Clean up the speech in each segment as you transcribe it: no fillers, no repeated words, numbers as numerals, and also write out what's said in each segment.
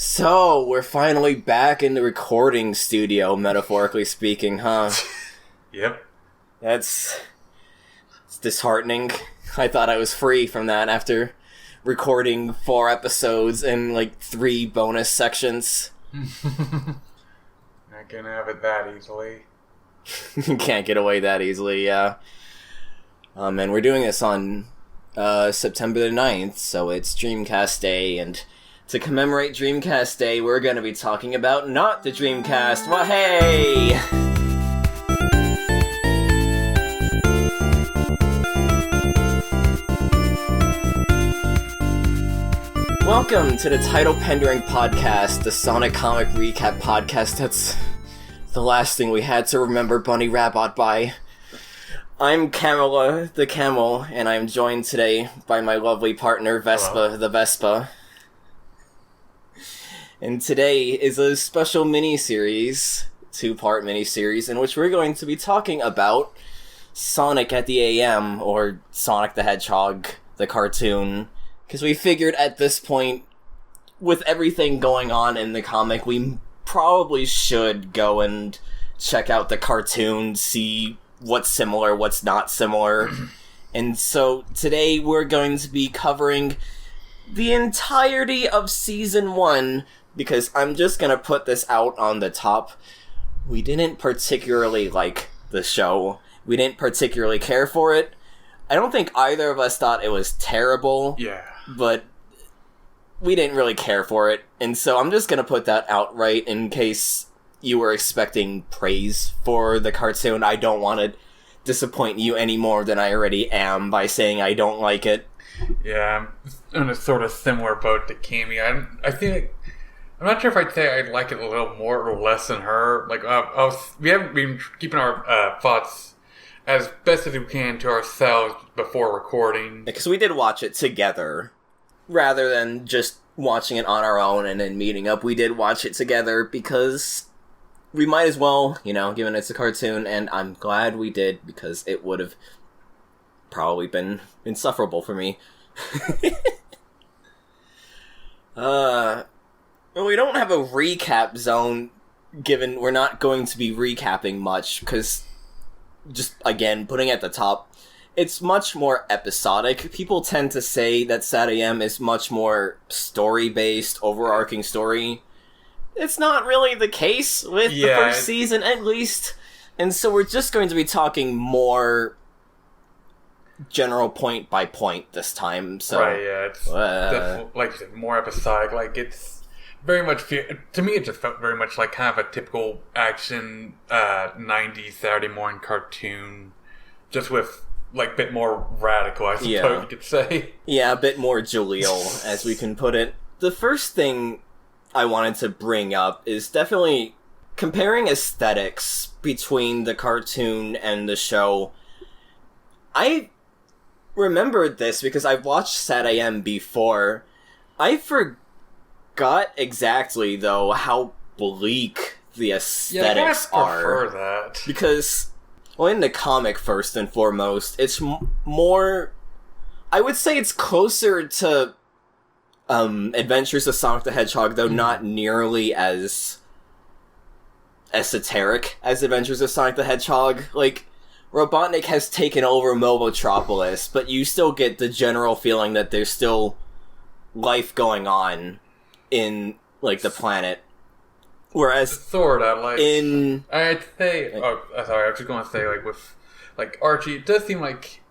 So, we're finally back in the recording studio, metaphorically speaking, huh? Yep. It's disheartening. I thought I was free from that after recording 4 episodes and 3 bonus sections. Not gonna have it that easily. Can't get away that easily, yeah. And we're doing this on September the 9th, so it's Dreamcast Day, and to commemorate Dreamcast Day, we're gonna be talking about not the Dreamcast. Well, hey! Welcome to the Title Pendering Podcast, the Sonic Comic Recap Podcast. That's the last thing we had to remember Bunny Rabbit by. I'm Camilla the Camel, and I'm joined today by my lovely partner, Vespa the Vespa. And today is a special mini-series, 2-part mini-series, in which we're going to be talking about Sonic at the AM, or Sonic the Hedgehog, the cartoon. Because we figured at this point, with everything going on in the comic, we probably should go and check out the cartoon, see what's similar, what's not similar. And so today we're going to be covering the entirety of Season 1, because I'm just gonna put this out on the top. We didn't particularly like the show. We didn't particularly care for it. I don't think either of us thought it was terrible. Yeah. But we didn't really care for it. And so I'm just gonna put that outright in case you were expecting praise for the cartoon. I don't want to disappoint you any more than I already am by saying I don't like it. Yeah, I'm in a sort of similar boat to Cammy. I'm not sure if I'd say I'd like it a little more or less than her. We haven't been keeping our thoughts as best as we can to ourselves before recording. Because we did watch it together, rather than just watching it on our own and then meeting up. We did watch it together because we might as well, given it's a cartoon, and I'm glad we did, because it would have probably been insufferable for me. Well, we don't have a recap zone, given we're not going to be recapping much, because, just, again, putting it at the top, it's much more episodic. People tend to say that SatAM is much more story-based, overarching story. It's not really the case with the first season, at least. And so we're just going to be talking more general point by point this time. So, right, yeah, it's definitely, like you said, more episodic. It's very much, to me, it just felt very much like kind of a typical action 90s Saturday morning cartoon, just with a bit more radical, I suppose you could say. Yeah, a bit more Jaleel, as we can put it. The first thing I wanted to bring up is definitely comparing aesthetics between the cartoon and the show. I remembered this because I've watched SatAM before. I forgot exactly, though, how bleak the aesthetics are. I prefer that. Because, well, in the comic, first and foremost, it's more... I would say it's closer to Adventures of Sonic the Hedgehog, though not nearly as esoteric as Adventures of Sonic the Hedgehog. Robotnik has taken over Mobotropolis, but you still get the general feeling that there's still life going on in, the planet. Whereas... Sorta, in... I'd say... sorry, I was just going to say, with, Archie, it does seem like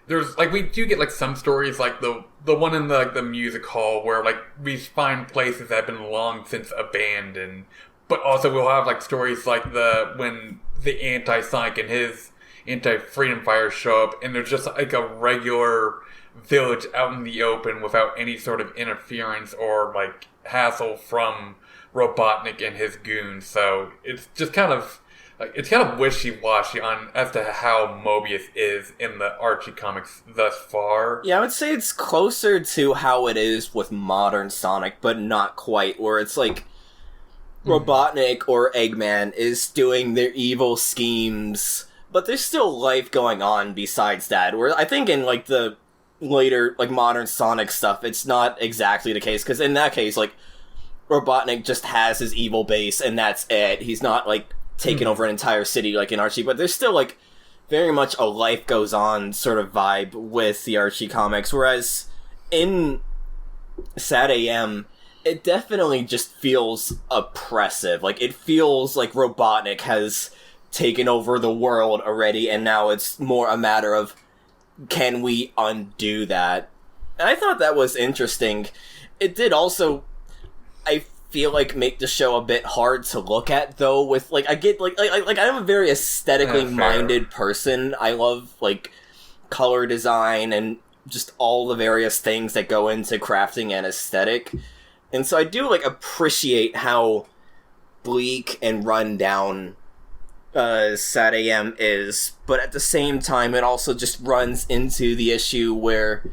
there's, we do get, some stories, the one in the music hall where, we find places that have been long since abandoned, but also we'll have, stories when the Anti-Sonic and his Anti-Freedom Fighters show up, and there's just, a regular village out in the open without any sort of interference or, hassle from Robotnik and his goons. So it's just kind of wishy-washy on as to how Mobius is in the Archie comics thus far. Yeah, I would say it's closer to how it is with modern Sonic, but not quite, where it's Robotnik or Eggman is doing their evil schemes, but there's still life going on besides that, where I think in the later modern Sonic stuff, it's not exactly the case, because in that case Robotnik just has his evil base and that's it. He's not, like, taking over an entire city like in Archie, but there's still, like, very much a life goes on sort of vibe with the Archie comics, whereas in SatAM, it definitely just feels oppressive. Like, it feels like Robotnik has taken over the world already, and now it's more a matter of, can we undo that? And I thought that was interesting. It did also, I feel like, make the show a bit hard to look at, though, with, like, I get, like I'm a very aesthetically minded person. I love, like, color design and just all the various things that go into crafting an aesthetic. And so I do, like, appreciate how bleak and run down SatAM is, but at the same time, it also just runs into the issue where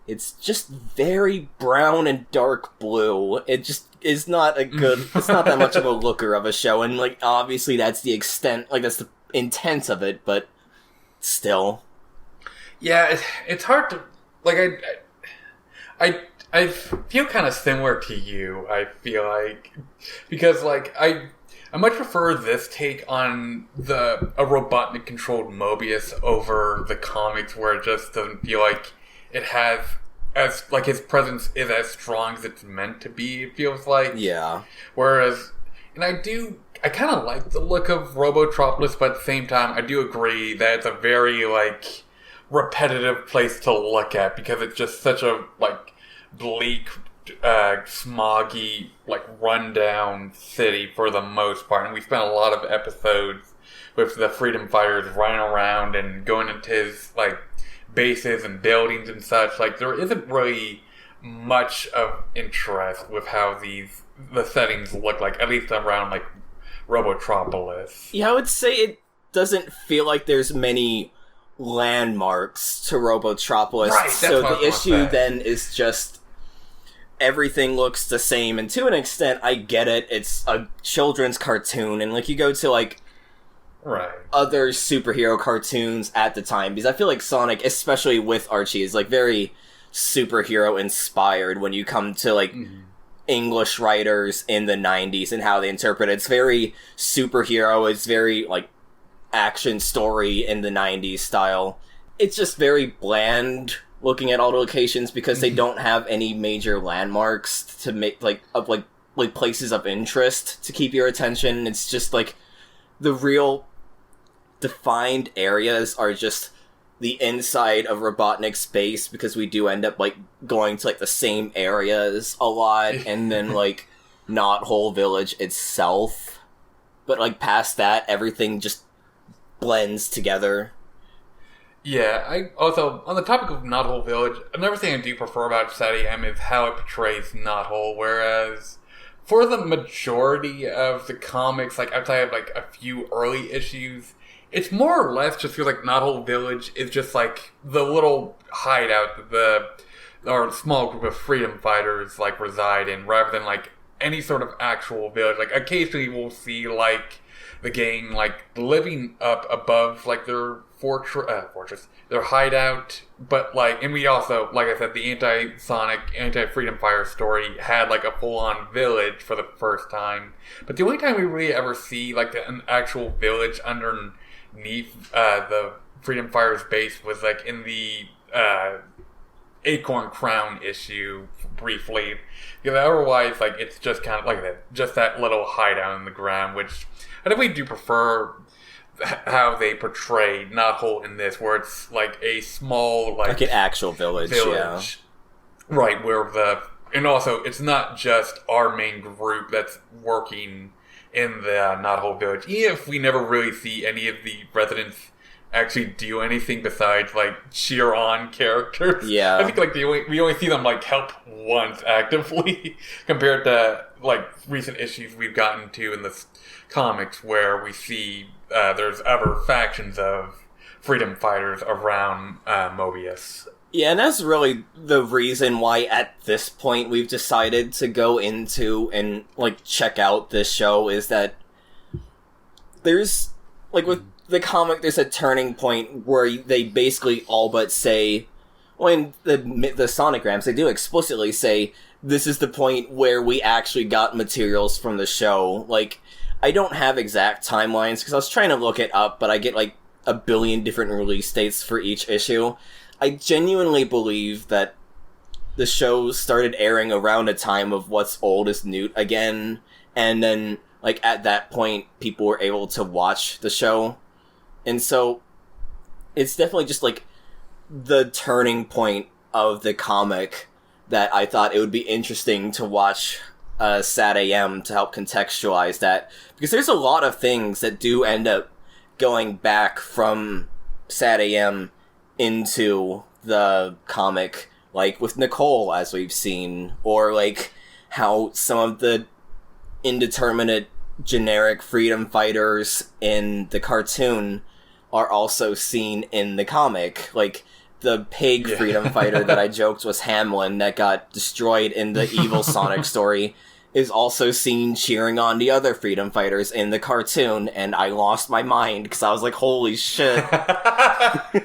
it's just very brown and dark blue. It just is not a good, it's not that much of a looker of a show, and, like, obviously that's the extent, like, that's the intent of it, but still. Yeah, it's hard to, like, I feel kind of similar to you, I feel like, because, like, I much prefer this take on a Robotnik-controlled Mobius over the comics, where it just doesn't feel like it has, as, like, his presence is as strong as it's meant to be, it feels like. Yeah. Whereas, and I kind of like the look of Robotropolis, but at the same time, I do agree that it's a very, like, repetitive place to look at, because it's just such a, like, bleak, smoggy, like, rundown city for the most part. And we spent a lot of episodes with the freedom fighters running around and going into his, like, bases and buildings and such. Like, there isn't really much of interest with how the settings look like, at least around, like, Robotropolis. Yeah, I would say it doesn't feel like there's many landmarks to Robotropolis. Right, so the issue then is just everything looks the same, and to an extent I get it. It's a children's cartoon, and, like, you go to, like, other superhero cartoons at the time, because I feel like Sonic, especially with Archie, is, like, very superhero inspired when you come to, like, English writers in the 90s and how they interpret it. It's very superhero, it's very, like, action story in the 90s style. It's just very bland looking at all the locations, because they don't have any major landmarks to make, like places of interest to keep your attention. It's just, like, the real defined areas are just the inside of Robotnik's base, because we do end up, like, going to, like, the same areas a lot, and then, like, Knothole Village itself. But, like, past that, everything just blends together. Yeah, I also, on the topic of Knothole Village, another thing I do prefer about SatAM is how it portrays Knothole, whereas for the majority of the comics, like, outside of, like, a few early issues, it's more or less just feels like Knothole Village is just, like, the little hideout that or small group of freedom fighters, like, reside in, rather than, like, any sort of actual village. Like, occasionally we'll see, like, the gang, like, living up above, like, their fortress, their hideout, but, like, and we also, like I said, the anti-Sonic, anti-Freedom Fire story had, like, a full-on village for the first time, but the only time we really ever see, like, an actual village underneath the Freedom Fire's base was, like, in the Acorn Crown issue, briefly, because otherwise, like, it's just kind of, like, just that little hideout in the ground, which I definitely do prefer how they portray Knothole in this, where it's, like, a small, like an actual village. Yeah. Right, where and also, it's not just our main group that's working in the Knothole Village. Even if we never really see any of the residents actually do anything besides, like, cheer on characters. Yeah. I think, like, we only see them, like, help once actively, compared to, like, recent issues we've gotten to in the comics, where we see there's other factions of freedom fighters around Mobius. Yeah, and that's really the reason why at this point we've decided to go into and, like, check out this show, is that there's, like, with the comic, there's a turning point where they basically all but say, well, in the sonograms, they do explicitly say this is the point where we actually got materials from the show. Like, I don't have exact timelines, because I was trying to look it up, but I get, like, a billion different release dates for each issue. I genuinely believe that the show started airing around a time of What's Old is Newt again, and then, like, at that point, people were able to watch the show. And so, it's definitely just, like, the turning point of the comic that I thought it would be interesting to watch SatAM to help contextualize that. Because there's a lot of things that do end up going back from SatAM into the comic, like with Knothole, as we've seen, or like how some of the indeterminate generic freedom fighters in the cartoon are also seen in the comic. Like, the pig freedom fighter that I joked was Hamlin that got destroyed in the evil Sonic story is also seen cheering on the other freedom fighters in the cartoon, and I lost my mind because I was like, holy shit. I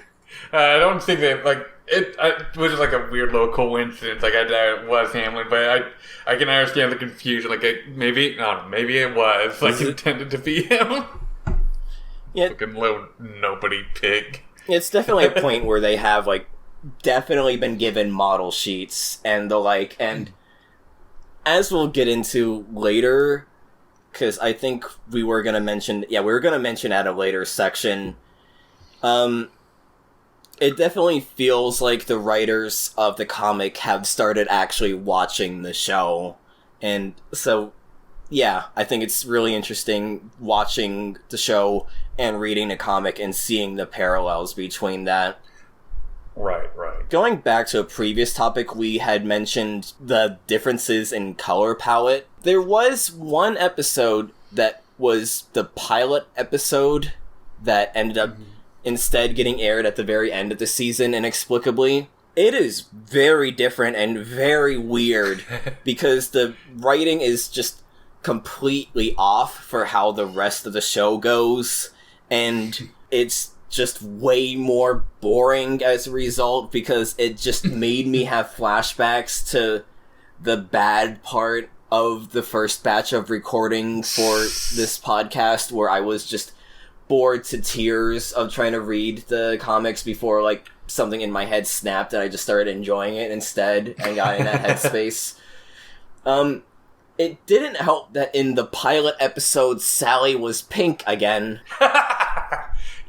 don't think that, like, it was just like a weird little coincidence. Like, I doubt it was Hamlin, but I can understand the confusion. Like, maybe it was, like, intended to be him. Yeah. Fucking little nobody pig. It's definitely a point where they have, like, definitely been given model sheets and the like, and as we'll get into later, because I think we were going to mention at a later section, it definitely feels like the writers of the comic have started actually watching the show, and so, yeah, I think it's really interesting watching the show and reading the comic and seeing the parallels between that. Right. Going back to a previous topic, we had mentioned the differences in color palette. There was one episode that was the pilot episode that ended up instead getting aired at the very end of the season inexplicably. It is very different and very weird because the writing is just completely off for how the rest of the show goes, and it's just way more boring as a result because it just made me have flashbacks to the bad part of the first batch of recording for this podcast, where I was just bored to tears of trying to read the comics before, like, something in my head snapped and I just started enjoying it instead and got in that headspace. It didn't help that in the pilot episode, Sally was pink again.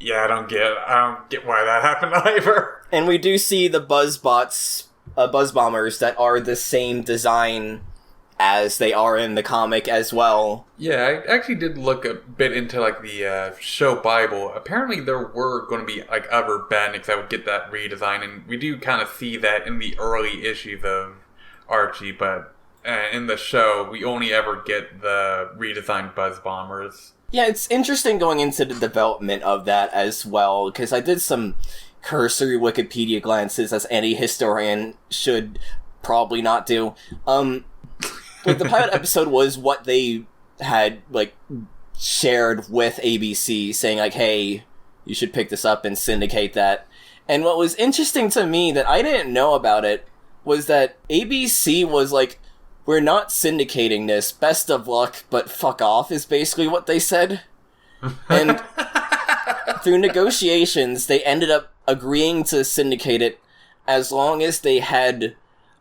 Yeah, I don't get why that happened either. And we do see the buzz bombers that are the same design as they are in the comic as well. Yeah, I actually did look a bit into, like, the show Bible. Apparently there were going to be, like, other bandits that would get that redesign, and we do kind of see that in the early issues of Archie, but in the show, we only ever get the redesigned buzz bombers. Yeah, it's interesting going into the development of that as well, because I did some cursory Wikipedia glances, as any historian should probably not do. But the pilot episode was what they had, like, shared with ABC, saying, like, hey, you should pick this up and syndicate that. And what was interesting to me that I didn't know about it was that ABC was like, we're not syndicating this, best of luck, but fuck off, is basically what they said. And through negotiations, they ended up agreeing to syndicate it as long as they had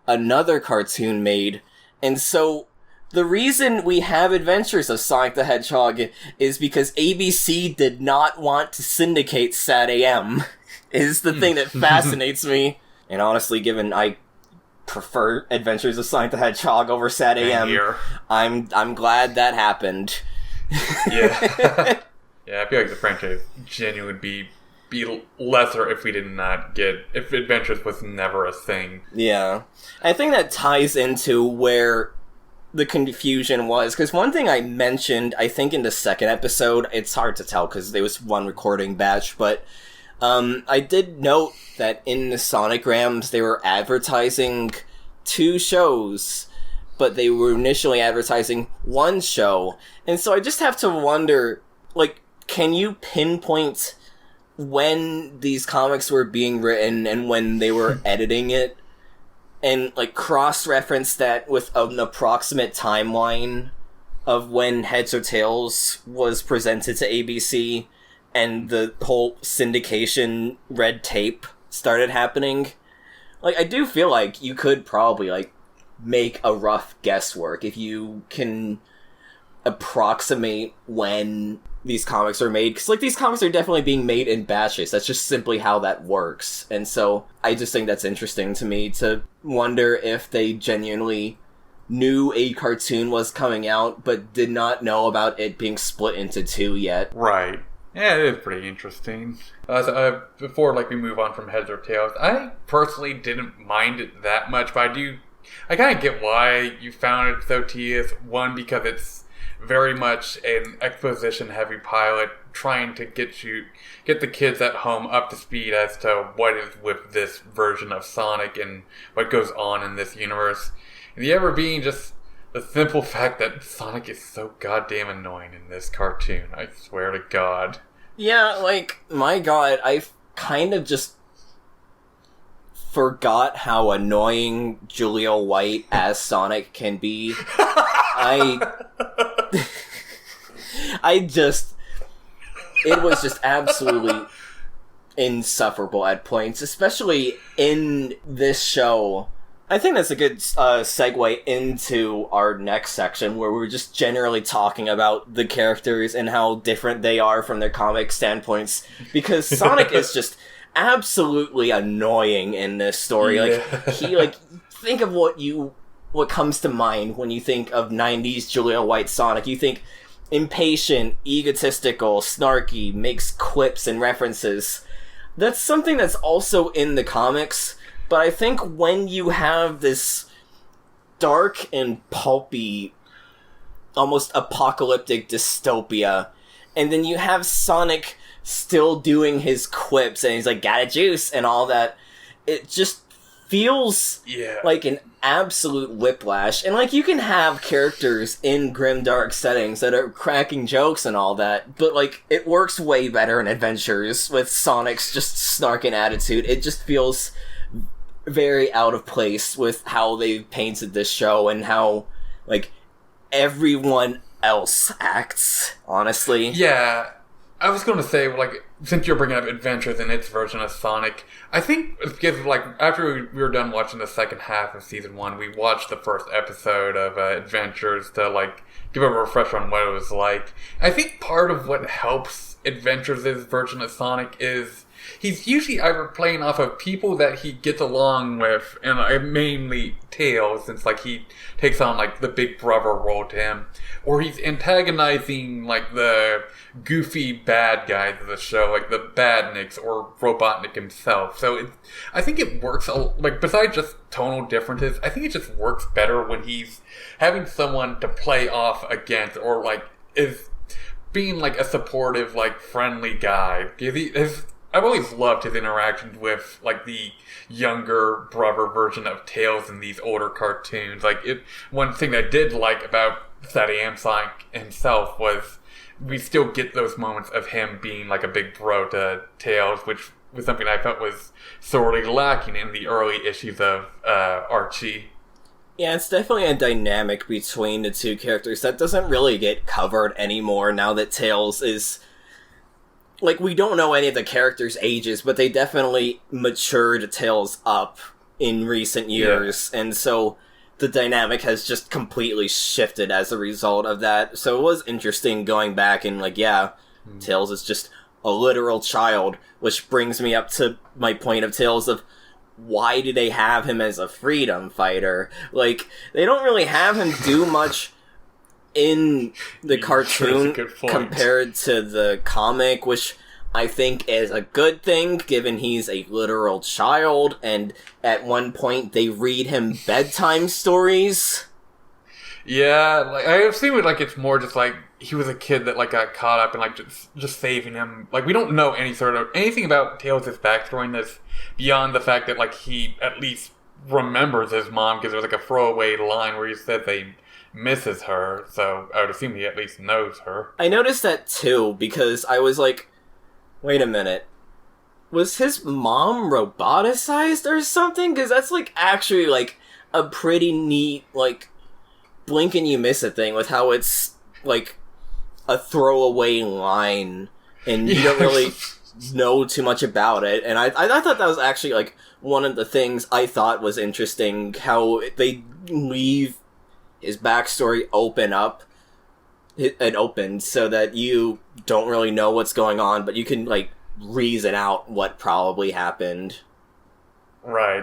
another cartoon made. And so, the reason we have Adventures of Sonic the Hedgehog is because ABC did not want to syndicate SatAM, is the thing that fascinates me. And honestly, given I prefer Adventures of Sonic the Hedgehog over SatAM, I'm glad that happened. Yeah. Yeah, I feel like the franchise genuinely would be lesser if we did not get, if Adventures was never a thing. Yeah. I think that ties into where the confusion was, because one thing I mentioned, I think in the second episode, it's hard to tell because there was one recording batch, but I did note that in the sonograms they were advertising 2 shows, but they were initially advertising 1 show, and so I just have to wonder, like, can you pinpoint when these comics were being written and when they were editing it? and like cross-reference that with an approximate timeline of when Heads or Tails was presented to ABC and the whole syndication red tape started happening. Like, I do feel like you could probably, like, make a rough guesswork if you can approximate when these comics are made. Because, like, these comics are definitely being made in batches. That's just simply how that works. And so, I just think that's interesting to me to wonder if they genuinely knew a cartoon was coming out, but did not know about it being split into two yet. Right. Yeah, it is pretty interesting. Before we move on from Heads or Tails, I personally didn't mind it that much, but I kind of get why you found it so tedious. One, because it's very much an exposition-heavy pilot trying to get the kids at home up to speed as to what is with this version of Sonic and what goes on in this universe. And the other being just the simple fact that Sonic is so goddamn annoying in this cartoon. I swear to God. Yeah, like, my god, I kind of just forgot how annoying Julia White as Sonic can be. It was just absolutely insufferable at points, especially in this show. I think that's a good segue into our next section, where we're just generally talking about the characters and how different they are from their comic standpoints, because Sonic is just absolutely annoying in this story. Yeah. Think of what comes to mind when you think of 90s Julia White Sonic. You think impatient, egotistical, snarky, makes quips and references. That's something that's also in the comics. But I think when you have this dark and pulpy, almost apocalyptic dystopia, and then you have Sonic still doing his quips, and he's like, got a juice, and all that, it just feels like an absolute whiplash. And, like, you can have characters in grimdark settings that are cracking jokes and all that, but, like, it works way better in Adventures with Sonic's just snarking attitude. It just feels very out of place with how they painted this show and how, like, everyone else acts, honestly. Yeah, I was going to say, like, since you're bringing up Adventures and its version of Sonic, I think it's because, like, after we were done watching the second half of Season 1, we watched the first episode of Adventures to, like, give a refresher on what it was like. I think part of what helps Adventures' version of Sonic is he's usually either playing off of people that he gets along with, and mainly Tails, since, like, he takes on, like, the big brother role to him, or he's antagonizing, like, the goofy bad guys of the show, like the Badniks or Robotnik himself. So I think it works, like, besides just tonal differences, I think it just works better when he's having someone to play off against, or, like, is being, like, a supportive, like, friendly guy. I've always loved his interactions with, like, the younger brother version of Tails in these older cartoons. Like, one thing I did like about SatAM Sonic himself was we still get those moments of him being, like, a big bro to Tails, which was something I felt was sorely lacking in the early issues of Archie. Yeah, it's definitely a dynamic between the two characters that doesn't really get covered anymore now that Tails is... Like, we don't know any of the characters' ages, but they definitely matured Tails up in recent years, and so the dynamic has just completely shifted as a result of that. So it was interesting going back and, like, Tails is just a literal child, which brings me up to my point of Tails of, why do they have him as a freedom fighter? Like, they don't really have him do much in the cartoon compared to the comic, which I think is a good thing, given he's a literal child, and at one point they read him bedtime stories. Yeah, like, I assume it, like, it's more just like he was a kid that, like, got caught up and, like, just saving him. Like, we don't know anything about Tails' backstory in this beyond the fact that, like, he at least remembers his mom, because there's, like, a throwaway line where he said they misses her, so I would assume he at least knows her. I noticed that too, because I was like, wait a minute, was his mom roboticized or something? Because that's, like, actually, like, a pretty neat, like, blink and you miss it thing with how it's, like, a throwaway line, and you don't really know too much about it. And I thought that was actually, like, one of the things I thought was interesting, how they leave his backstory open so that you don't really know what's going on, but you can, like, reason out what probably happened. Right.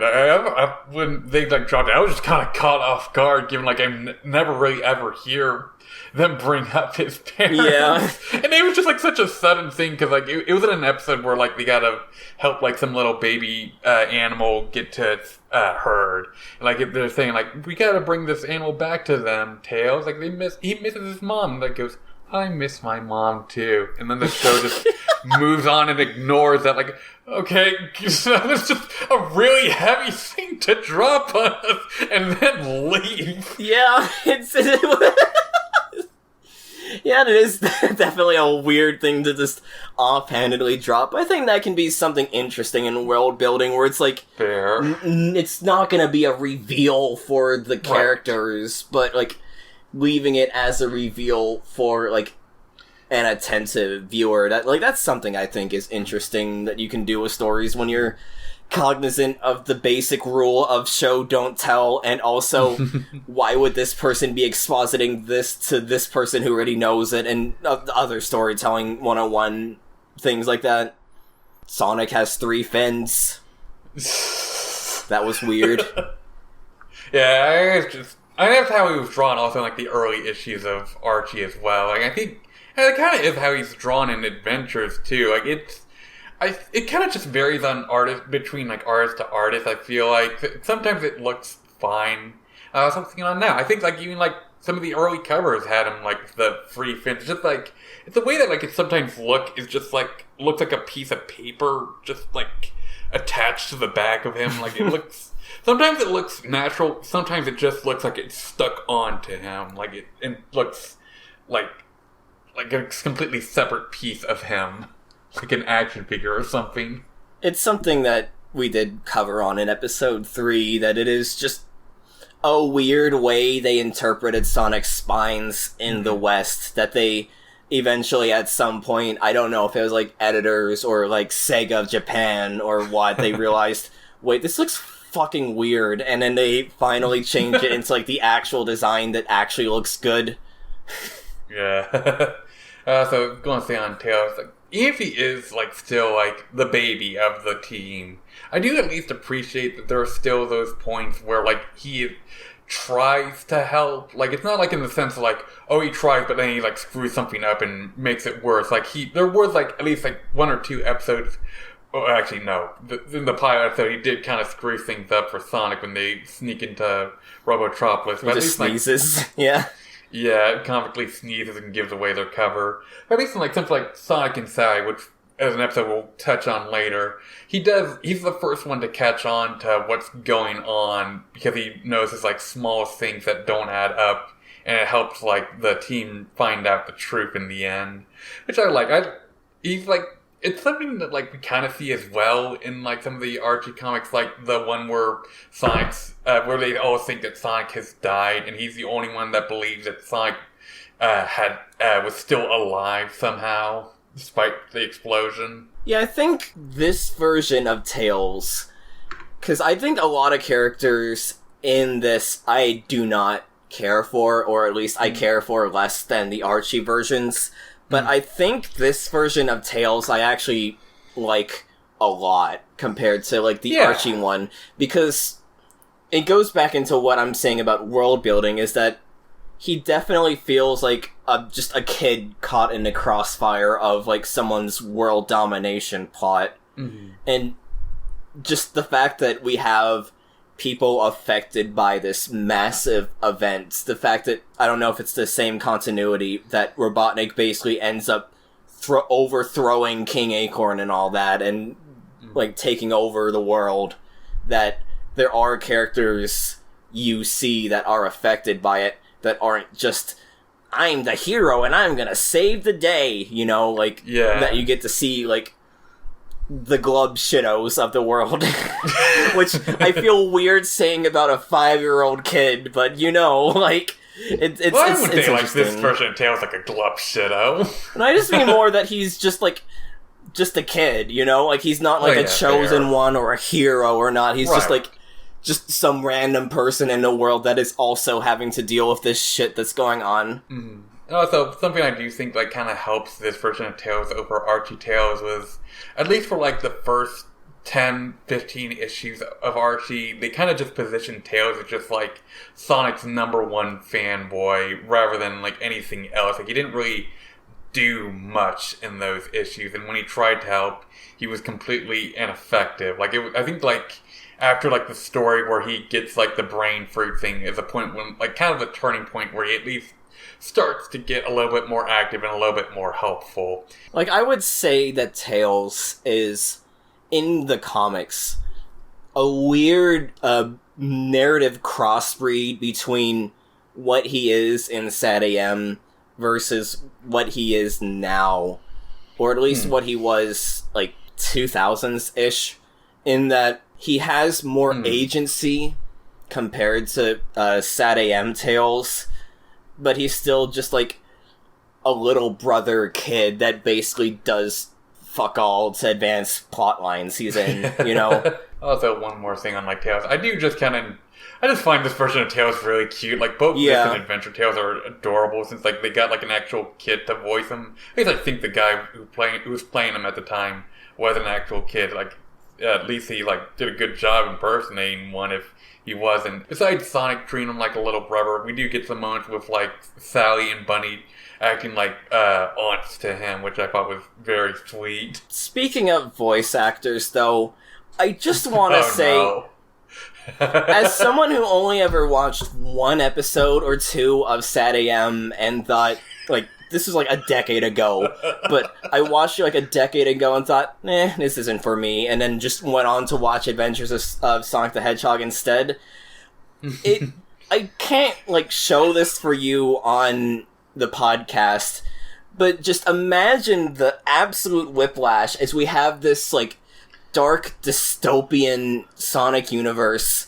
When they like dropped it, I was just kind of caught off guard, given like I never really ever hear them bring up his parents. Yeah. And it was just like such a sudden thing, because like it was in an episode where like they gotta help like some little baby animal get to its herd. And, like they're saying like, we gotta bring this animal back to them, Tails. Like he misses his mom. And like goes, I miss my mom too. And then the show just moves on and ignores that. Like, okay, so that's just a really heavy thing to drop on us and then leave. Yeah, yeah, it is definitely a weird thing to just offhandedly drop. I think that can be something interesting in world building, where it's like, fair. It's not gonna be a reveal for the characters, but like leaving it as a reveal for like an attentive viewer. That's something I think is interesting that you can do with stories when you're cognizant of the basic rule of show don't tell, and also why would this person be expositing this to this person who already knows it, and other storytelling 101 things like that. Sonic has 3 fins. That was weird. Yeah, I think that's how he was drawn also in like the early issues of Archie as well. Like I think it kind of is how he's drawn in Adventures too. Like it kind of just varies on between like artist to artist. I feel like sometimes it looks fine. Something on now. I think like even like some of the early covers had him like the free fins. Just like it's the way that like it sometimes looks like a piece of paper just like attached to the back of him. Like it looks. Sometimes it looks natural. Sometimes it just looks like it's stuck onto him. Like it looks like a completely separate piece of him. Like an action figure or something. It's something that we did cover on in episode 3, that it is just a weird way they interpreted Sonic's spines in the West, that they eventually at some point, I don't know if it was like editors or like Sega of Japan or what, they realized, wait, this looks fucking weird, and then they finally changed it into like the actual design that actually looks good. Yeah. So going to stay on Tails, like, if he is like still like the baby of the team, I do at least appreciate that there are still those points where like he tries to help. Like it's not like in the sense of like, oh, he tries but then he like screws something up and makes it worse. Like there was like at least like 1 or 2 episodes. Oh, actually, no. In the pilot episode, he did kind of screw things up for Sonic when they sneak into Robotropolis. He just sneezes. Yeah. Yeah, comically sneezes and gives away their cover. But at least in like something like Sonic Inside, which as an episode we'll touch on later, he's the first one to catch on to what's going on because he notices like small things that don't add up, and it helps like the team find out the truth in the end, which I like. He's like, it's something that like we kind of see as well in like some of the Archie comics, like the one where Sonic's where they all think that Sonic has died, and he's the only one that believes that Sonic was still alive somehow despite the explosion. Yeah, I think this version of Tails, because I think a lot of characters in this I do not care for, or at least I care for less than the Archie versions. But I think this version of Tails I actually like a lot compared to like the Archie one, because it goes back into what I'm saying about world building, is that he definitely feels like just a kid caught in the crossfire of like someone's world domination plot. Mm-hmm. And just the fact that we have people affected by this massive event, the fact that, I don't know if it's the same continuity, that Robotnik basically ends up overthrowing King Acorn and all that, and like taking over the world, that there are characters you see that are affected by it, that aren't just, I'm the hero and I'm gonna save the day, you know, like, that you get to see, like, the glub shittos of the world. Which I feel weird saying about a 5-year-old kid, but like, it's say, like, interesting. this version of Tails like a glub shitto. And I just mean more that he's just a kid, like he's not like a chosen one or a hero or not. He's just some random person in the world that is also having to deal with this shit that's going on. Mm-hmm. Also, something I do think like kind of helps this version of Tails over Archie Tails was, at least for like the first 10, 15 issues of Archie, they kind of just positioned Tails as just like Sonic's #1 fanboy rather than like anything else. Like, he didn't really do much in those issues, and when he tried to help, he was completely ineffective. Like, I think like after like the story where he gets like the brain fruit thing is a point when like kind of a turning point where he at least starts to get a little bit more active and a little bit more helpful. Like, I would say that Tails is, in the comics, a weird narrative crossbreed between what he is in SatAM versus what he is now, or at least what he was like 2000s-ish, in that he has more agency compared to SatAM Tails, but he's still just like a little brother kid that basically does fuck all to advance plot lines he's in, Also, one more thing on like Tails. I just find this version of Tails really cute. Like, both this and Adventure Tails are adorable since like they got like an actual kid to voice him. At least I think the guy who was playing him at the time was an actual kid. Like, at least he like did a good job impersonating one if he wasn't. Besides Sonic treating him like a little brother, we do get some moments with like Sally and Bunny acting like aunts to him, which I thought was very sweet. Speaking of voice actors, though, I just want to say, as someone who only ever watched one episode or two of SatAM and thought, like, this was like a decade ago, but I watched it like a decade ago and thought, this isn't for me, and then just went on to watch Adventures of Sonic the Hedgehog instead. I can't, like, show this for you on the podcast, but just imagine the absolute whiplash as we have this, like, dark dystopian Sonic universe.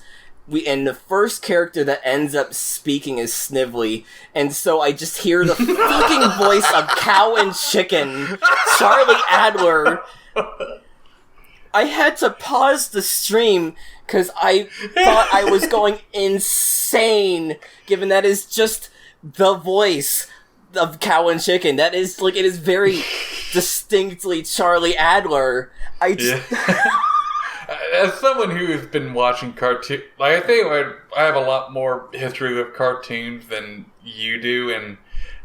And the first character that ends up speaking is Snively, and so I just hear the fucking voice of Cow and Chicken, Charlie Adler. I had to pause the stream because I thought I was going insane, given that is just the voice of Cow and Chicken. That is, like, it is very distinctly Charlie Adler. As someone who's been watching cartoons, like, I think I have a lot more history with cartoons than you do, and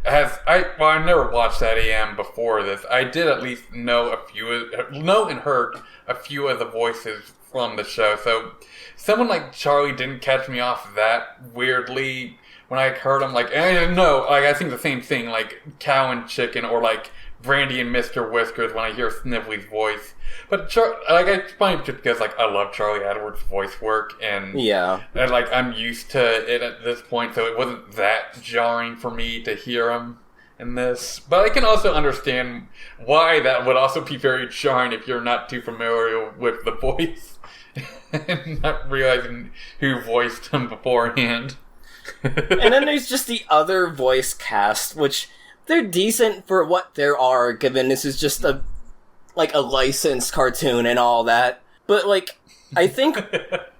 I never watched SatAM before this. I did at least know and heard a few of the voices from the show, so someone like Charlie didn't catch me off that weirdly when I heard him. Like, I think the same thing, like Cow and Chicken, or like Brandy and Mr. Whiskers when I hear Snively's voice. But it's funny just because like I love Charlie Adler's voice work, and like I'm used to it at this point, so it wasn't that jarring for me to hear him in this. But I can also understand why that would also be very jarring if you're not too familiar with the voice and not realizing who voiced him beforehand. And then there's just the other voice cast, which they're decent for what there are, given this is just a licensed cartoon and all that. But, like, I think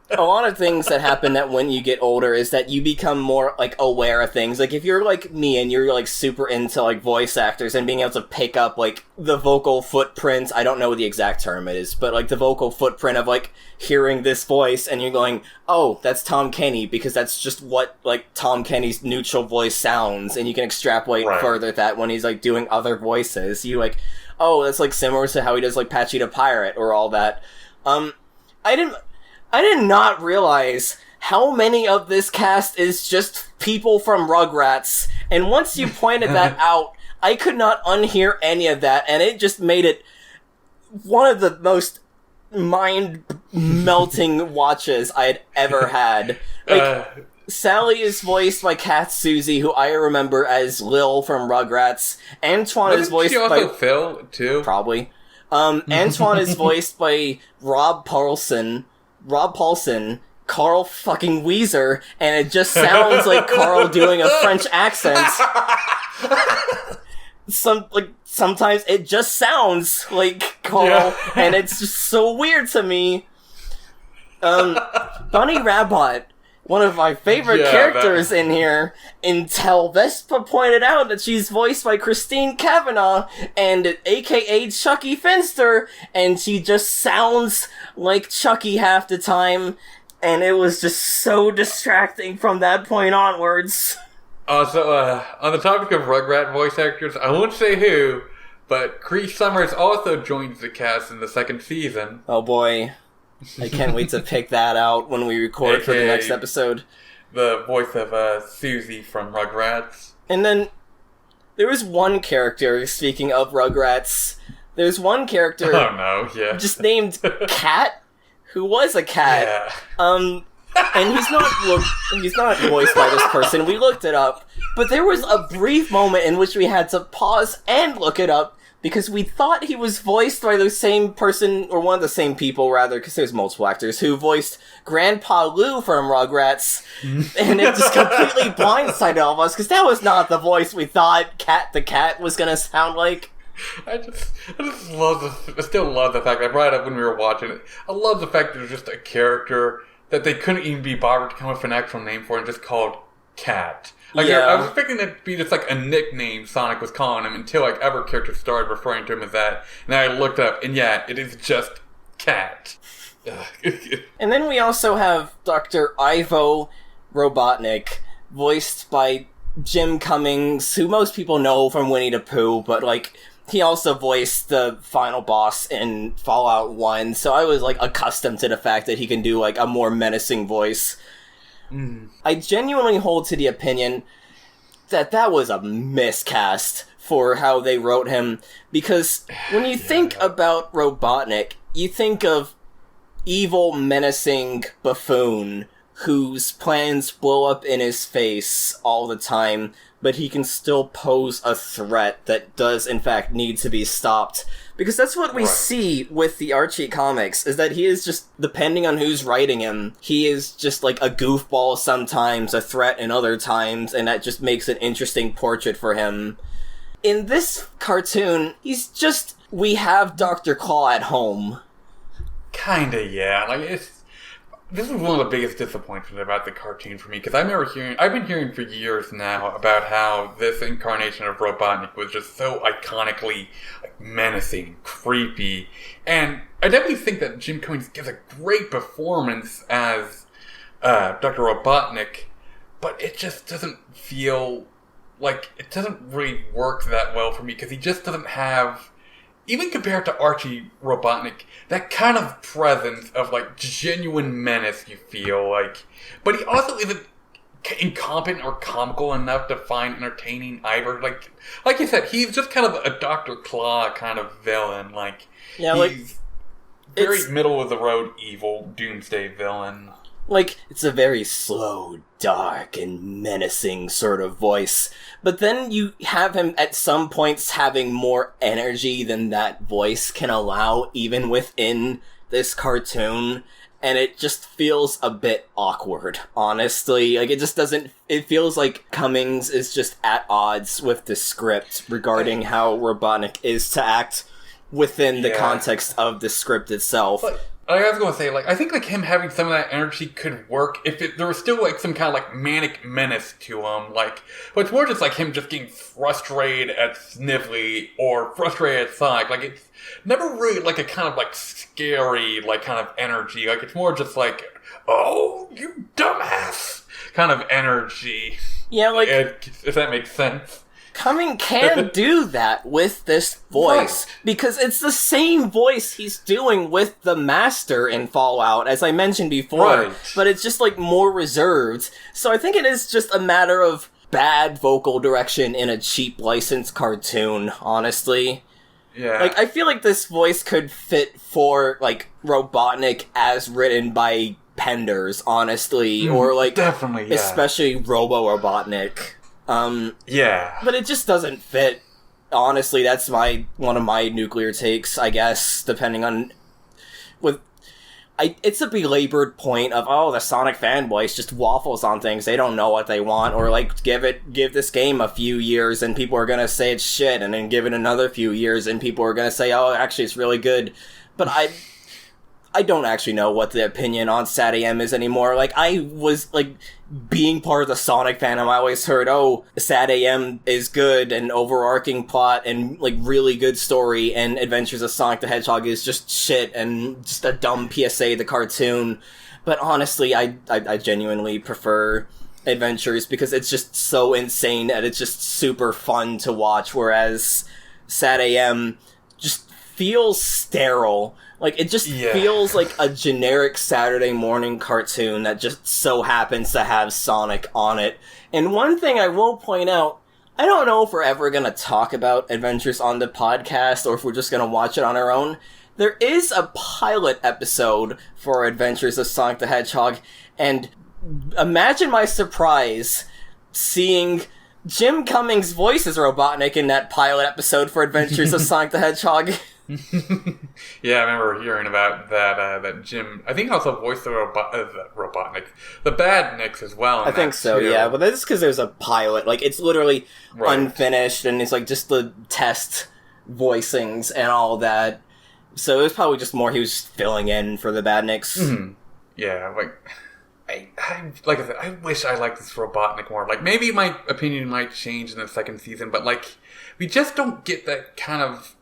a lot of things that happen that when you get older is that you become more, like, aware of things. Like, if you're like me and you're, like, super into, like, voice actors and being able to pick up, like, the vocal footprint, I don't know what the exact term it is, but, like, the vocal footprint of, like, hearing this voice and you're going, oh, that's Tom Kenny, because that's just what, like, Tom Kenny's neutral voice sounds, and you can extrapolate further that when he's, like, doing other voices, you, like, oh, that's, like, similar to how he does, like, Patchy the Pirate or all that. I did not realize how many of this cast is just people from Rugrats, and once you pointed that out, I could not unhear any of that, and it just made it one of the most mind-melting watches I had ever had. Like, Sally is voiced by Kath Susie, who I remember as Lil from Rugrats. Antoine is voiced by... Phil, too? Probably. Antoine is voiced by Rob Paulson, Carl fucking Weezer, and it just sounds like Carl doing a French accent. Sometimes it just sounds like Carl, and it's just so weird to me. Bunny Rabbit, one of my favorite characters in here, until Vespa pointed out that she's voiced by Christine Cavanaugh, and aka Chucky Finster, and she just sounds like Chucky half the time, and it was just so distracting from that point onwards. On the topic of Rugrat voice actors, I won't say who, but Cree Summers also joins the cast in the second season. Oh boy. I can't wait to pick that out when we record for the next episode. The voice of Susie from Rugrats. And then, there was one character, speaking of Rugrats, there's one character just named Cat, who was a cat. Yeah. And he's not voiced by this person. We looked it up, but there was a brief moment in which we had to pause and look it up because we thought he was voiced by the same person, or one of the same people rather, because there's multiple actors who voiced Grandpa Lou from Rugrats, and it just completely blindsided all of us because that was not the voice we thought Cat the Cat was gonna sound like. I still love the fact, I brought it up when we were watching it, I love the fact that there's just a character that they couldn't even be bothered to come up with an actual name for and just called Cat. Like, I was expecting it to be just like a nickname Sonic was calling him until like other characters started referring to him as that. And I looked up, and it is just Cat. And then we also have Dr. Ivo Robotnik, voiced by Jim Cummings, who most people know from Winnie the Pooh, but like, he also voiced the final boss in Fallout 1, so I was, like, accustomed to the fact that he can do, like, a more menacing voice. I genuinely hold to the opinion that was a miscast for how they wrote him, because when you think about Robotnik, you think of evil, menacing buffoon whose plans blow up in his face all the time, but he can still pose a threat that does, in fact, need to be stopped. Because that's what we see with the Archie comics, is that he is just, depending on who's writing him, he is just like a goofball sometimes, a threat in other times, and that just makes an interesting portrait for him. In this cartoon, he's just, we have Dr. Claw at home. Kinda, yeah. Like, this is one of the biggest disappointments about the cartoon for me, because I've been hearing for years now about how this incarnation of Robotnik was just so iconically menacing, creepy, and I definitely think that Jim Cummings gives a great performance as Dr. Robotnik, but it just doesn't feel like, it doesn't really work that well for me, because he just doesn't have, even compared to Archie Robotnik, that kind of presence of, like, genuine menace you feel like. But he also isn't incompetent or comical enough to find entertaining either. Like you said, he's just kind of a Dr. Claw kind of villain. Like, he's very middle-of-the-road evil doomsday villain. Like, it's a very slow, dark, and menacing sort of voice. But then you have him at some points having more energy than that voice can allow, even within this cartoon. And it just feels a bit awkward, honestly. Like, it just doesn't... It feels like Cummings is just at odds with the script regarding how Robotnik is to act within the context of the script itself. I was going to say, like, I think, like, him having some of that energy could work if there was still, like, some kind of, like, manic menace to him. Like, but it's more just, like, him just getting frustrated at Snively or frustrated at Sonic. Like, it's never really, like, a kind of, like, scary, like, kind of energy. Like, it's more just, like, oh, you dumbass kind of energy. Yeah, like... If that makes sense. Cumming can do that with this voice, because it's the same voice he's doing with the Master in Fallout, as I mentioned before, but it's just, like, more reserved. So I think it is just a matter of bad vocal direction in a cheap licensed cartoon, honestly. Yeah. Like, I feel like this voice could fit for, like, Robotnik as written by Kenders, honestly, or, like, definitely, especially Robo-Robotnik. But it just doesn't fit. honestly, that's one of my nuclear takes, I guess, depending on... It's a belabored point of, the Sonic fanboys just waffles on things. They don't know what they want, or give this game a few years and people are gonna say it's shit, and then give it another few years and people are gonna say, oh, actually it's really good. But I don't actually know what the opinion on SatAM is anymore. I was, being part of the Sonic fandom, I always heard, SatAM is good, and overarching plot, and, really good story, and Adventures of Sonic the Hedgehog is just shit, and just a dumb PSA, the cartoon. But honestly, I genuinely prefer Adventures, because it's just so insane, and it's just super fun to watch, whereas SatAM just feels sterile. It just feels like a generic Saturday morning cartoon that just so happens to have Sonic on it. And one thing I will point out, I don't know if we're ever going to talk about Adventures on the podcast, or if we're just going to watch it on our own. There is a pilot episode for Adventures of Sonic the Hedgehog, and imagine my surprise seeing Jim Cummings' voice as Robotnik in that pilot episode for Adventures of Sonic the Hedgehog. Yeah, I remember hearing about that Jim, I think also voiced the Robotnik, the Badniks as well. I think so, too. Yeah, but that's because there's a pilot. It's literally unfinished, and it's just the test voicings and all that. So it was probably just more he was filling in for the Badniks. Mm-hmm. Yeah, I like I said, I wish I liked this Robotnik more. Maybe my opinion might change in the second season, but we just don't get that kind of...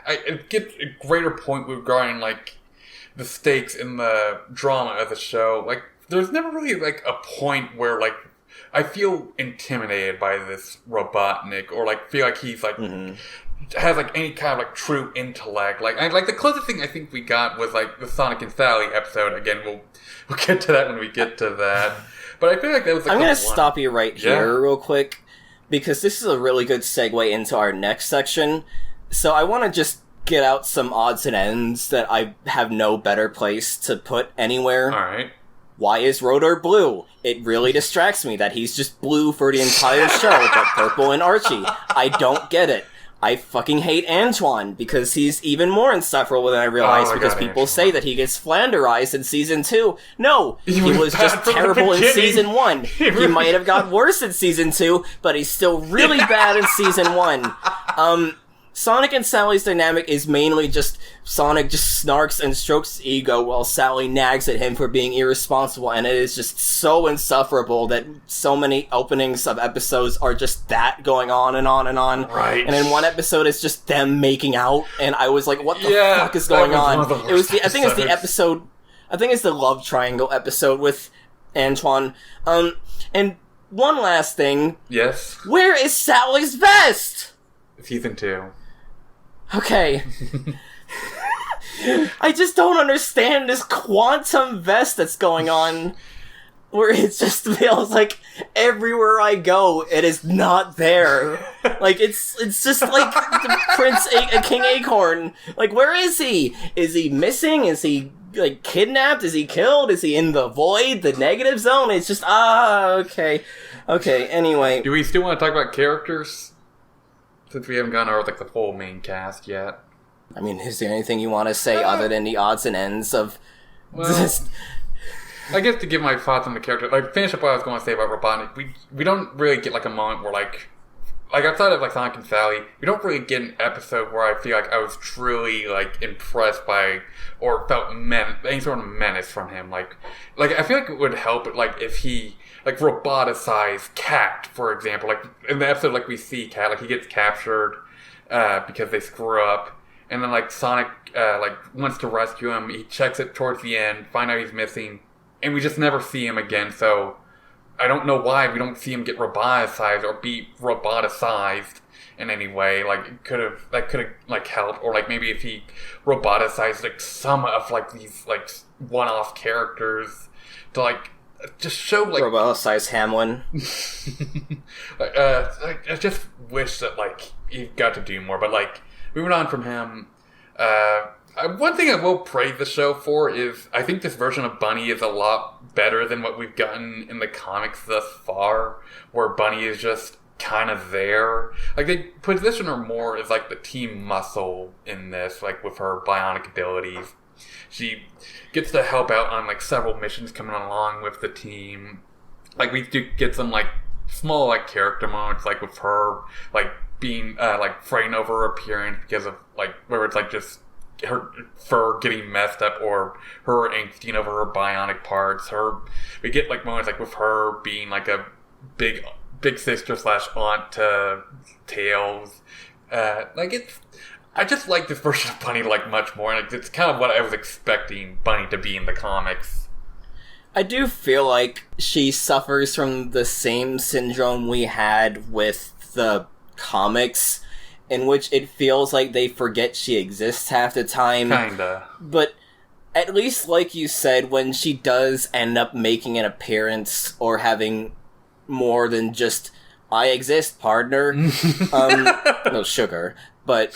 I get a greater point regarding the stakes in the drama of the show. There's never really a point where I feel intimidated by this Robotnik, or feel like he's has any kind of true intellect. The closest thing I think we got was the Sonic and Sally episode. Again, we'll get to that when we get to that. But I feel like that was. I'm gonna stop you right here real quick, because this is a really good segue into our next section. So I want to just get out some odds and ends that I have no better place to put anywhere. Alright. Why is Rotor blue? It really distracts me that he's just blue for the entire show, but purple in Archie. I don't get it. I fucking hate Antoine, because he's even more insufferable than I realized, because people say that he gets Flanderized in Season 2. No, he was just terrible in Season 1. He might have got worse in Season 2, but he's still really bad in Season 1. Sonic and Sally's dynamic is mainly just Sonic just snarks and strokes his ego while Sally nags at him for being irresponsible, and it is just so insufferable that so many openings of episodes are just that going on and on and on. Right. And in one episode it's just them making out, and I was like, what the fuck is going on? It was I think it's the love triangle episode with Antoine. And one last thing. Yes? Where is Sally's vest? Season 2. Okay. I just don't understand this quantum vest that's going on, where it just feels like everywhere I go, it is not there. It's just like the King Acorn. Where is he? Is he missing? Is he kidnapped? Is he killed? Is he in the void, the negative zone? It's just okay. Anyway, do we still want to talk about characters? Since we haven't gone over the full main cast yet. I mean, is there anything you want to say other than the odds and ends of this? I guess to give my thoughts on the character, finish up what I was going to say about Robotnik, we don't really get a moment where outside of Sonic and Sally, we don't really get an episode where I feel I was truly impressed by or felt any sort of menace from him. I feel it would help if he roboticized Cat, for example. In the episode, we see Cat, he gets captured because they screw up, and then Sonic wants to rescue him. He checks it towards the end, find out he's missing, and we just never see him again. So I don't know why we don't see him get roboticized or be roboticized in any way. It could have helped, or maybe if he roboticized some of these one-off characters to just show roboticized Hamlin. I just wish that he got to do more, but moving on from him, one thing I will praise the show for is I think this version of Bunny is a lot better than what we've gotten in the comics thus far, where Bunny is just kind of there. Like, they position her more as, like, the team muscle in this, like, with her bionic abilities. She gets to help out on, like, several missions coming along with the team. Like, we do get some, like, small, like, character moments, like, with her, like, being, like, frightened over her appearance because of, like, where it's, like, just her fur getting messed up, or her angsting over her bionic parts. We get, like, moments, like, with her being, like, a big sister / aunt to Tails. I just like this version of Bunny, like, much more. Like, it's kind of what I was expecting Bunny to be in the comics. I do feel like she suffers from the same syndrome we had with the comics, in which it feels like they forget she exists half the time. Kinda. But at least, like you said, when she does end up making an appearance or having more than just, I exist, partner. No, sugar. But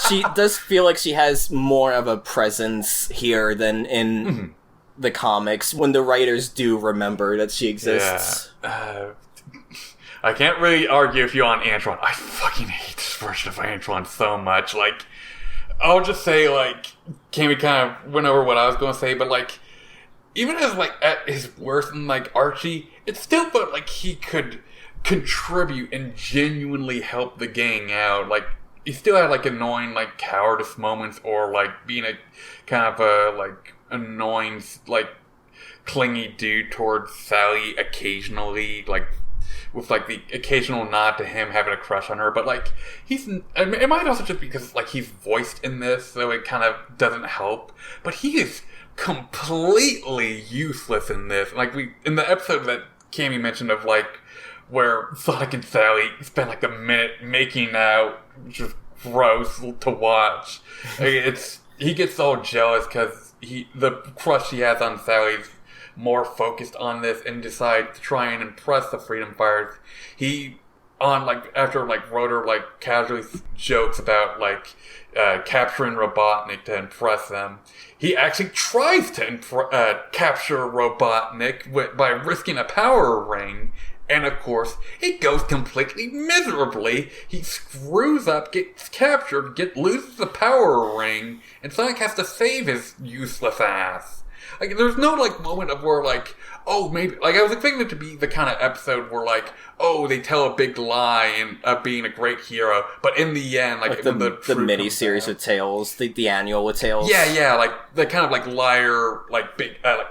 she does feel like she has more of a presence here than in the comics, when the writers do remember that she exists. Yeah. I can't really argue with you on Antoine. I fucking hate this version of Antoine so much. Like, I'll just say, like, Cammy kind of went over what I was going to say, but, like, even as, like, at his worst in, like, Archie, it still felt like he could contribute and genuinely help the gang out. Like, he still had, like, annoying, like, cowardice moments, or, like, being a kind of a, like, annoying, like, clingy dude towards Sally occasionally, like, with, like, the occasional nod to him having a crush on her. But, like, it might also just because, like, he's voiced in this, so it kind of doesn't help. But he is completely useless in this. Like, in the episode that Cammy mentioned of, like, where Sonic and Sally spend, like, a minute making out, which is gross to watch. Like, he gets all jealous because the crush he has on Sally's more focused on this, and decides to try and impress the Freedom Fighters. After Rotor, like, casually jokes about, like, capturing Robotnik to impress them, he actually tries to capture Robotnik by risking a power ring, and of course, it goes completely miserably. He screws up, gets captured, loses the power ring, and Sonic has to save his useless ass. Like, there's no, like, moment of where, like, oh, maybe, like, I was expecting it to be the kind of episode where, like, oh, they tell a big lie and being a great hero, but in the end, like the mini-series with Tails, the annual with Tails. Yeah, like, the kind of, like, liar, like, big, like,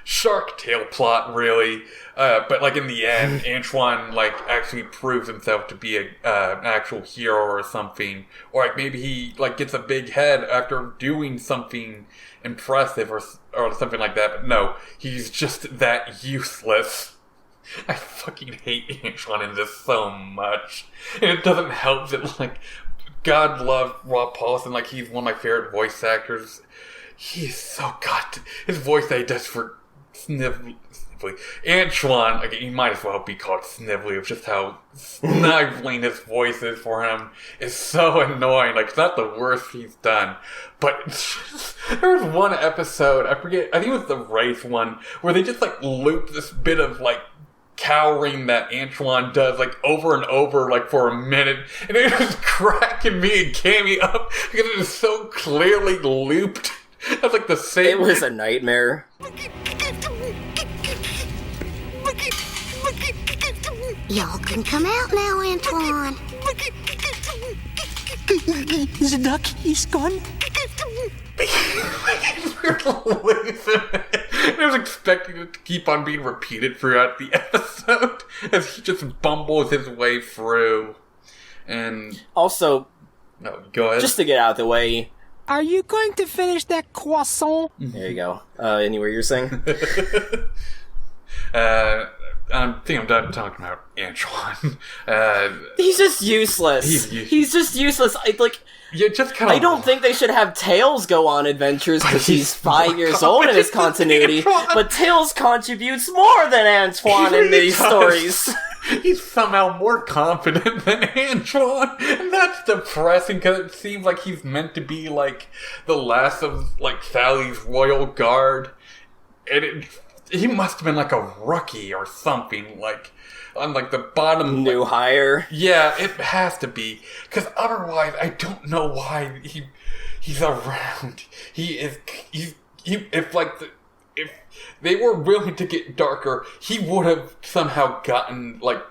shark tale plot, really. But, like, in the end, Antoine, like, actually proves himself to be an actual hero or something. Or, like, maybe he, like, gets a big head after doing something impressive or something like that. But no, he's just that useless. I fucking hate Antoine in this so much. And it doesn't help that, like, God love Rob Paulson. Like, he's one of my favorite voice actors. He is so his voice that he does for Snively. Antoine, again, he might as well be called Snively, of just how sniveling his voice is for him is so annoying. Like, it's not the worst he's done, but there was one episode, I think it was the race one, where they just, like, looped this bit of, like, cowering that Antoine does, like, over and over, like, for a minute, and it was cracking me and Cammy up because it was so clearly looped. That's like the same. It was a nightmare. Y'all can come out now, Antoine. The duck is gone. I was expecting it to keep on being repeated throughout the episode as he just bumbles his way through. And also, no, go ahead. Just to get out of the way. Are you going to finish that croissant? There you go. Anywhere you're saying? I think I'm done talking about Antoine. He's just useless. He's just useless. I don't think they should have Tails go on adventures because he's 5 years old in his continuity, but Tails contributes more than Antoine in these stories. He's somehow more confident than Antoine, and that's depressing because it seems like he's meant to be, like, the last of, like, Sally's royal guard, and he must have been, like, a rookie or something. Like, on like the bottom. New hire. Yeah, it has to be, because otherwise, I don't know why he's around. If they were willing to get darker, he would have somehow gotten like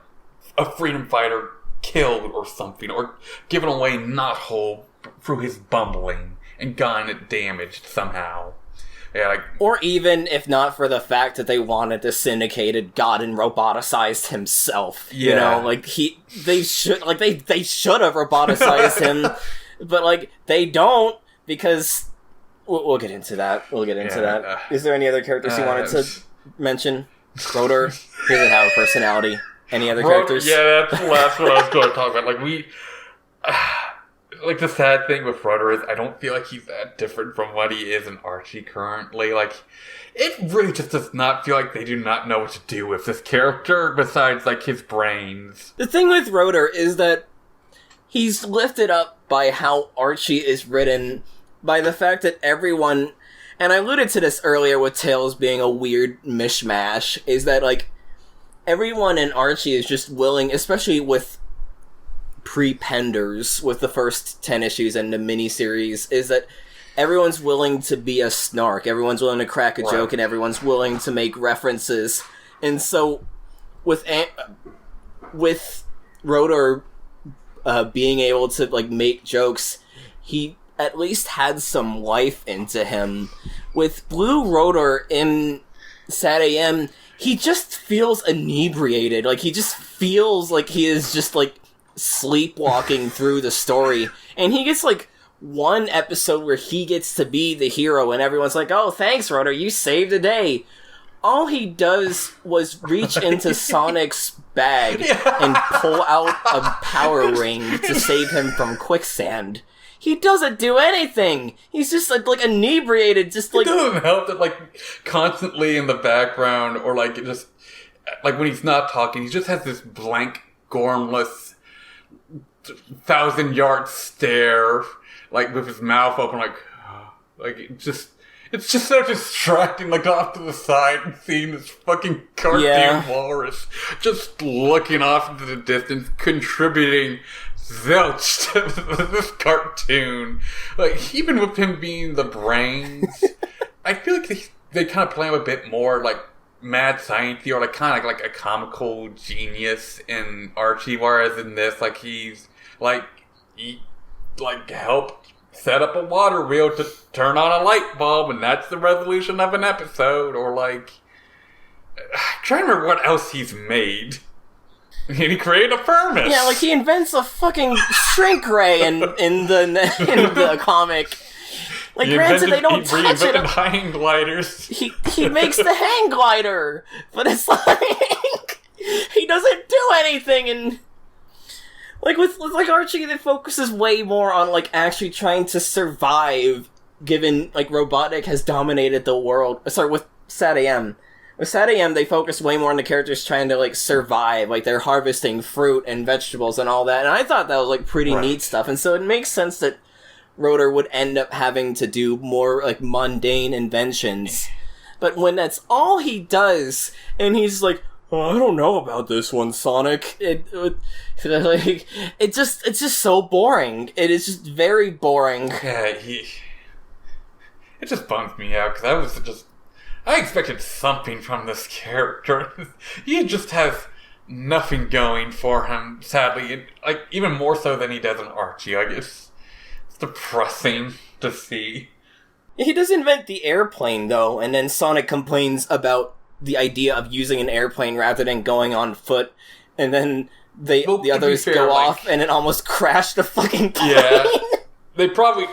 a freedom fighter killed or something, or given away Knothole through his bumbling and gotten it damaged somehow. Yeah, like, or even if not for the fact that they wanted the syndicated god and roboticized himself. Yeah. You know, like they should have roboticized him, but like they don't, because we'll get into that. We'll get into that. Is there any other characters you wanted to mention? Rotor, he doesn't have a personality. Any other characters? Yeah, that's the last one I was going to talk about. Like, like, the sad thing with Rotor is I don't feel like he's that different from what he is in Archie currently. Like, it really just does not feel like they do not know what to do with this character besides, like, his brains. The thing with Rotor is that he's lifted up by how Archie is written, by the fact that everyone, and I alluded to this earlier with Tails being a weird mishmash, is that, like, everyone in Archie is just willing, especially with pre-Kenders, with the first 10 issues and the miniseries, is that everyone's willing to be a snark, everyone's willing to crack a joke, and everyone's willing to make references. And so, with Rotor being able to, like, make jokes, he at least had some life into him. With Blue Rotor in SatAM, he just feels inebriated. Like, he just feels like he is just, like, sleepwalking through the story. And he gets, like, one episode where he gets to be the hero, and everyone's like, oh, thanks, Rotor, you saved the day. All he does was reach into Sonic's bag and pull out a power ring to save him from quicksand. He doesn't do anything. He's just like inebriated, just like. It doesn't help that like constantly in the background, or like just like when he's not talking, he just has this blank, gormless, 1,000-yard stare, like with his mouth open, like it's just so distracting, like off to the side and seeing this fucking cartoon walrus just looking off into the distance, contributing zilch to this cartoon. Like, even with him being the brains, I feel like they kind of play him a bit more like mad sciencey, or like kind of like a comical genius in Archie, whereas in this, like, he's like he helped set up a water wheel to turn on a light bulb, and that's the resolution of an episode. Or like, I'm trying to remember what else he's made. And he created a furnace. Yeah, like he invents a fucking shrink ray in the comic. Like, granted, they don't touch it. Hang gliders. He makes the hang glider, but it's like he doesn't do anything. And like with Archie, it focuses way more on like actually trying to survive, given like Robotnik has dominated the world. Sorry, with SatAM. With SatAM, they focus way more on the characters trying to, like, survive. Like, they're harvesting fruit and vegetables and all that. And I thought that was, like, pretty neat stuff. And so it makes sense that Rotor would end up having to do more, like, mundane inventions. But when that's all he does, and he's like, oh, I don't know about this one, Sonic. It's just so boring. It is just very boring. Yeah, it just bums me out, because I expected something from this character. He just has nothing going for him, sadly. Like, even more so than he does in Archie. Like, it's depressing to see. He does invent the airplane, though, and then Sonic complains about the idea of using an airplane rather than going on foot, and then the others go off, and it almost crashed the fucking plane. Yeah. They probably...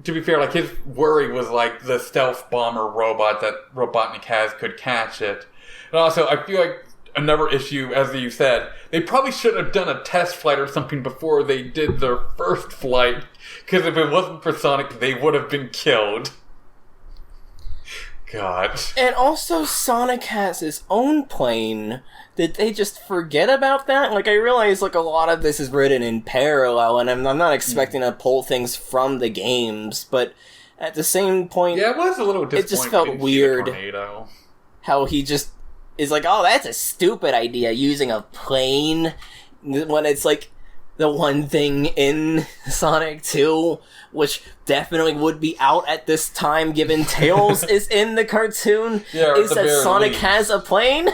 To be fair, like, his worry was, like, the stealth bomber robot that Robotnik has could catch it. And also, I feel like another issue, as you said, they probably should have done a test flight or something before they did their first flight. Because if it wasn't for Sonic, they would have been killed. God. And also, Sonic has his own plane. Did they just forget about that? Like, I realize, like, a lot of this is written in parallel, and I'm not expecting to pull things from the games, but at the same point... Yeah, it was a little disappointing. It just felt weird how he just is like, oh, that's a stupid idea, using a plane, when it's like the one thing in Sonic 2 which definitely would be out at this time given Tails is in the cartoon, is that Sonic has a plane.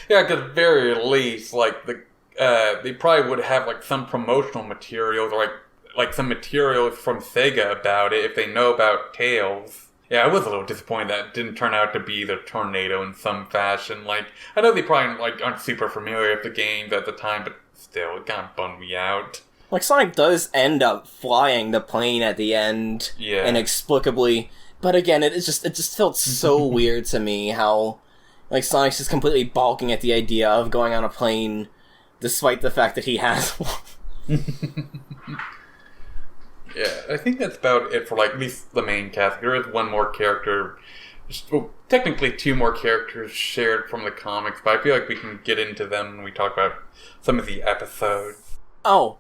Yeah, at the very least, like, they probably would have, like, some promotional materials, or, like some materials from Sega about it if they know about Tails. Yeah, I was a little disappointed that it didn't turn out to be the tornado in some fashion. Like, I know they probably, like, aren't super familiar with the games at the time, but still, it kind of bummed me out. Like, Sonic does end up flying the plane at the end, inexplicably. But again, it just felt so weird to me how, like, Sonic's just completely balking at the idea of going on a plane, despite the fact that he has one. Yeah, I think that's about it for, like, at least the main cast. There is one more character, well, technically two more characters shared from the comics, but I feel like we can get into them when we talk about some of the episodes. Oh,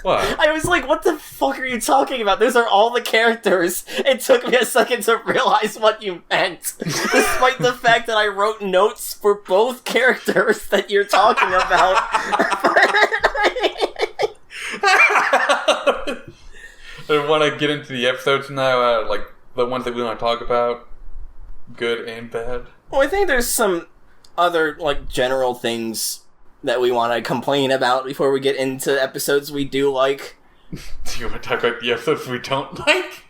What? I was like, what the fuck are you talking about? Those are all the characters. It took me a second to realize what you meant, despite the fact that I wrote notes for both characters that you're talking about. I want to get into the episodes now, like the ones that we want to talk about, good and bad. Well, I think there's some other, like, general things that we want to complain about before we get into episodes we do like. Do you want to talk about the episodes we don't like?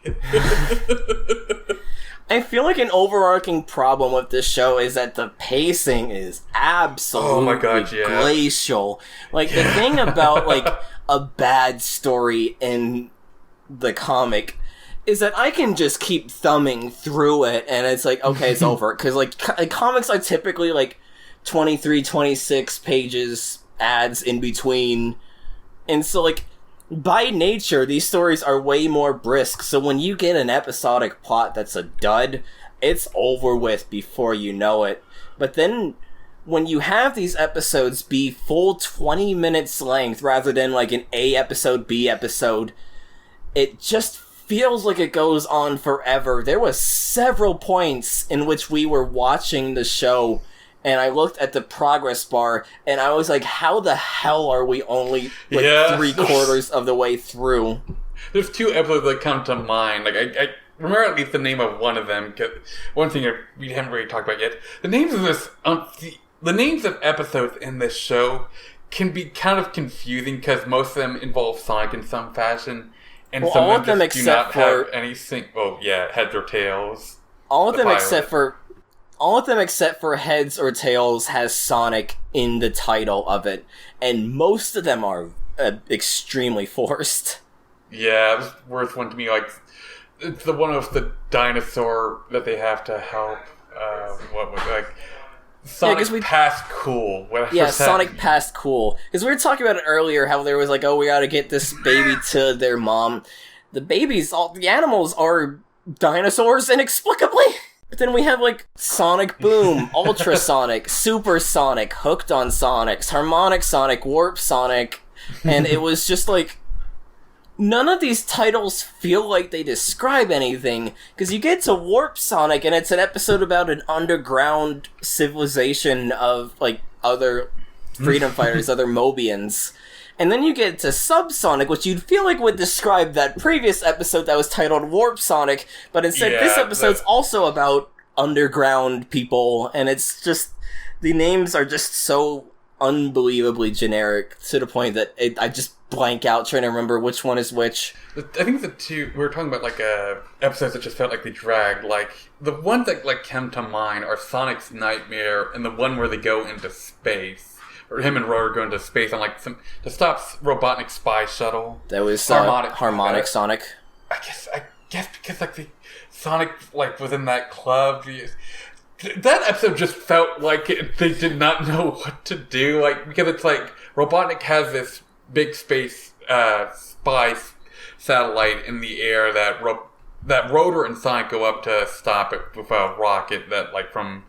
I feel like an overarching problem with this show is that the pacing is absolutely glacial. Like, the thing about, like, a bad story in the comic is that I can just keep thumbing through it and it's like, okay, it's over. Because, like, comics are typically, like, 23, 26 pages, ads in between. And so, like, by nature, these stories are way more brisk. So when you get an episodic plot that's a dud, it's over with before you know it. But then, when you have these episodes be full 20 minutes length rather than, like, an A episode, B episode, it just feels like it goes on forever. There was several points in which we were watching the show and I looked at the progress bar, and I was like, how the hell are we only, like, 3/4 of the way through? There's two episodes that come to mind. Like, I remember at least the name of one of them. One thing we haven't really talked about yet. The names of this, the names of episodes in this show can be kind of confusing, because most of them involve Sonic in some fashion, and some of them just do not have anything. Oh, yeah, heads or tails. All of them except for Heads or Tails has Sonic in the title of it, and most of them are extremely forced. Yeah, it was worth one to me. Like, it's the one with the dinosaur that they have to help. What was like? Sonic past cool. Sonic past cool. Because we were talking about it earlier, how there was like, oh, we gotta get this baby to their mom. The animals are dinosaurs inexplicably. But then we have, like, Sonic Boom, Ultra Sonic, Super Sonic, Hooked on Sonics, Harmonic Sonic, Warp Sonic, and it was just, like, none of these titles feel like they describe anything, because you get to Warp Sonic, and it's an episode about an underground civilization of, like, other freedom fighters, other Mobians. And then you get to Subsonic, which you'd feel like would describe that previous episode that was titled Warp Sonic, but instead this episode's also about underground people, and it's just, the names are just so unbelievably generic to the point that I just blank out trying to remember which one is which. I think the two, we were talking about, like, episodes that just felt like they dragged. Like, the ones that, like, come to mind are Sonic's Nightmare and the one where they go into space. Or him and Rotor go into space on, like, to stop Robotnik's spy shuttle. That was Harmonic Sonic. I guess because, like, the Sonic, like, was in that club. That episode just felt like they did not know what to do. Like, because it's like Robotnik has this big space spy satellite in the air that Rotor and Sonic go up to stop it with a rocket that, like, from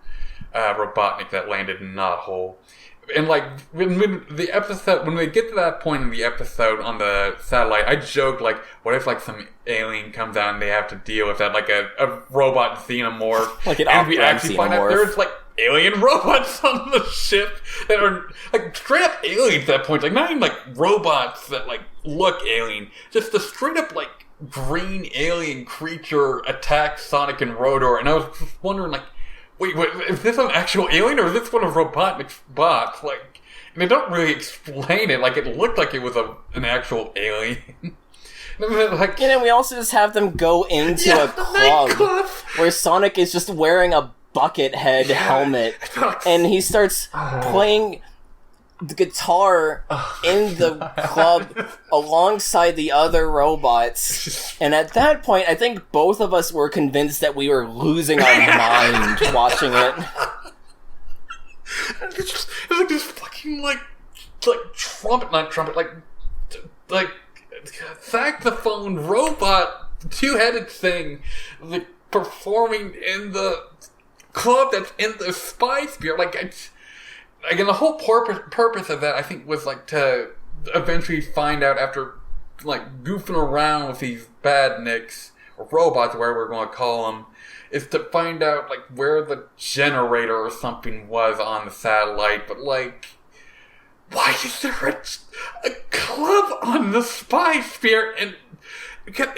Robotnik that landed in Knothole. And like when the episode, when we get to that point in the episode on the satellite, I joke like, what if like some alien comes out and they have to deal with that, like a robot xenomorph, Like an and we opera actually find out xenomorph. there's like alien robots on the ship that are like straight up aliens at that point, like not even like robots that like look alien, just the straight up like green alien creature attacks Sonic and Rotor, and I was just wondering like, wait, is this an actual alien or is this one of Robotnik's bots? Like, and they don't really explain it. Like, it looked like it was an actual alien. And then, like, And then we also just have them go into a club where Sonic is just wearing a bucket head helmet, and he starts playing the guitar in the club alongside the other robots. And at that point, I think both of us were convinced that we were losing our mind watching it. It's like this fucking like saxophone robot two-headed thing, like performing in the club that's in the Spy Sphere. Like, it's again, the whole purpose of that, I think, was like to eventually find out, after like goofing around with these badniks or robots, whatever we're going to call them, is to find out like where the generator or something was on the satellite. But like, why is there a club on the Spy Sphere? And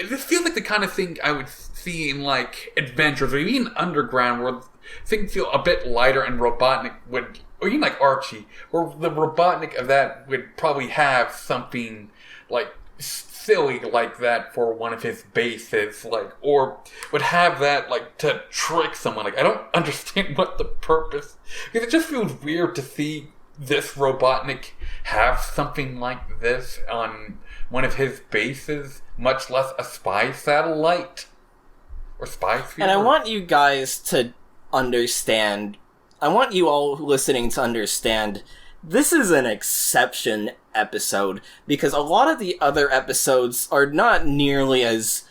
this feels like the kind of thing I would see in like Adventures or even Underground, where things feel a bit lighter, and Robotnik would, or even like Archie, where the Robotnik of that would probably have something like silly like that for one of his bases, like, or would have that like to trick someone. Like, I don't understand what the purpose, because it just feels weird to see this Robotnik have something like this on one of his bases, much less a spy satellite or spy sphere. And I want you guys to understand, I want you all listening to understand, this is an exception episode, because a lot of the other episodes are not nearly as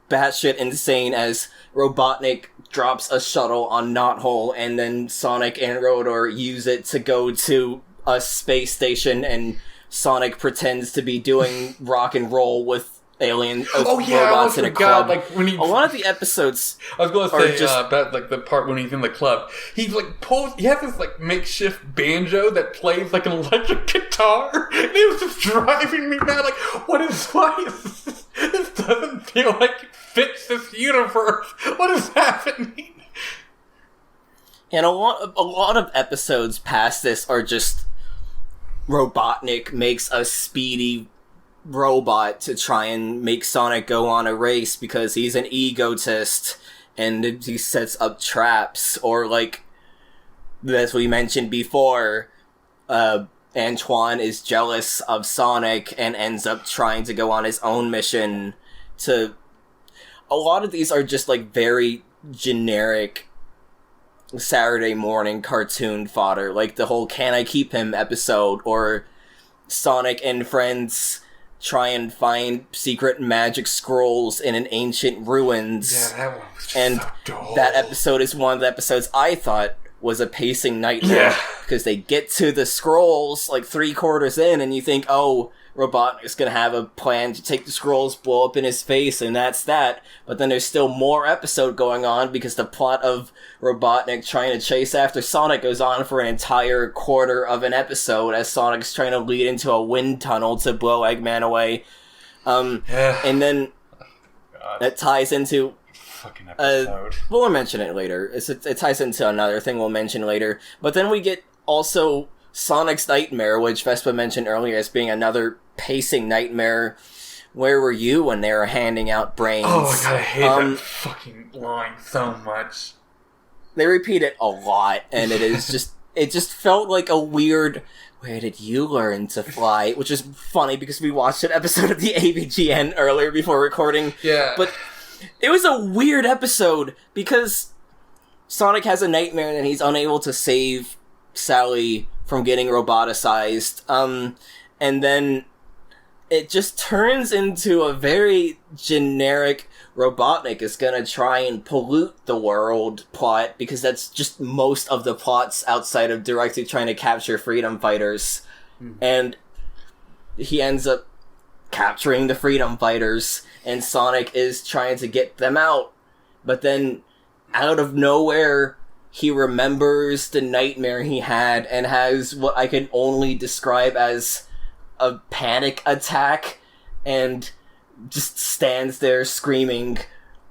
batshit insane as Robotnik drops a shuttle on Knothole, and then Sonic and Rotor use it to go to a space station, and Sonic pretends to be doing rock and roll with robots in a club. Like, when a lot of the episodes I was going to say just about like the part when he's in the club. He's like he has this like makeshift banjo that plays like an electric guitar, and it was just driving me mad. Like, why is this? This doesn't feel like it fits this universe. What is happening? And a lot of episodes past this are just Robotnik makes a speedy robot to try and make Sonic go on a race because he's an egotist and he sets up traps. Or like, as we mentioned before, Antoine is jealous of Sonic and ends up trying to go on his own mission to... A lot of these are just like very generic Saturday morning cartoon fodder, like the whole "Can I Keep Him" episode, or Sonic and friends try and find secret magic scrolls in an ancient ruins. Yeah, that one was just and so dull. That episode is one of the episodes I thought was a pacing nightmare, because they get to the scrolls like 3/4 in, and you think, oh, Robotnik's gonna have a plan to take the scrolls, blow up in his face, and that's that. But then there's still more episode going on, because the plot of Robotnik trying to chase after Sonic goes on for an entire quarter of an episode, as Sonic's trying to lead into a wind tunnel to blow Eggman away. And then that ties into... Fucking episode. We'll mention it later. It ties into another thing we'll mention later. But then we get also Sonic's Nightmare, which Vespa mentioned earlier as being another pacing nightmare. Where were you when they were handing out brains? Oh my god, I hate that fucking line so much. They repeat it a lot, and it is just... It just felt like a weird... Where did you learn to fly? Which is funny, because we watched an episode of the AVGN earlier before recording. Yeah. But it was a weird episode, because Sonic has a nightmare and he's unable to save Sally from getting roboticized. And then it just turns into a very generic Robotnik is gonna try and pollute the world plot, because that's just most of the plots outside of directly trying to capture freedom fighters. And he ends up capturing the freedom fighters, and Sonic is trying to get them out. But then, out of nowhere, he remembers the nightmare he had and has what I can only describe as a panic attack, and just stands there screaming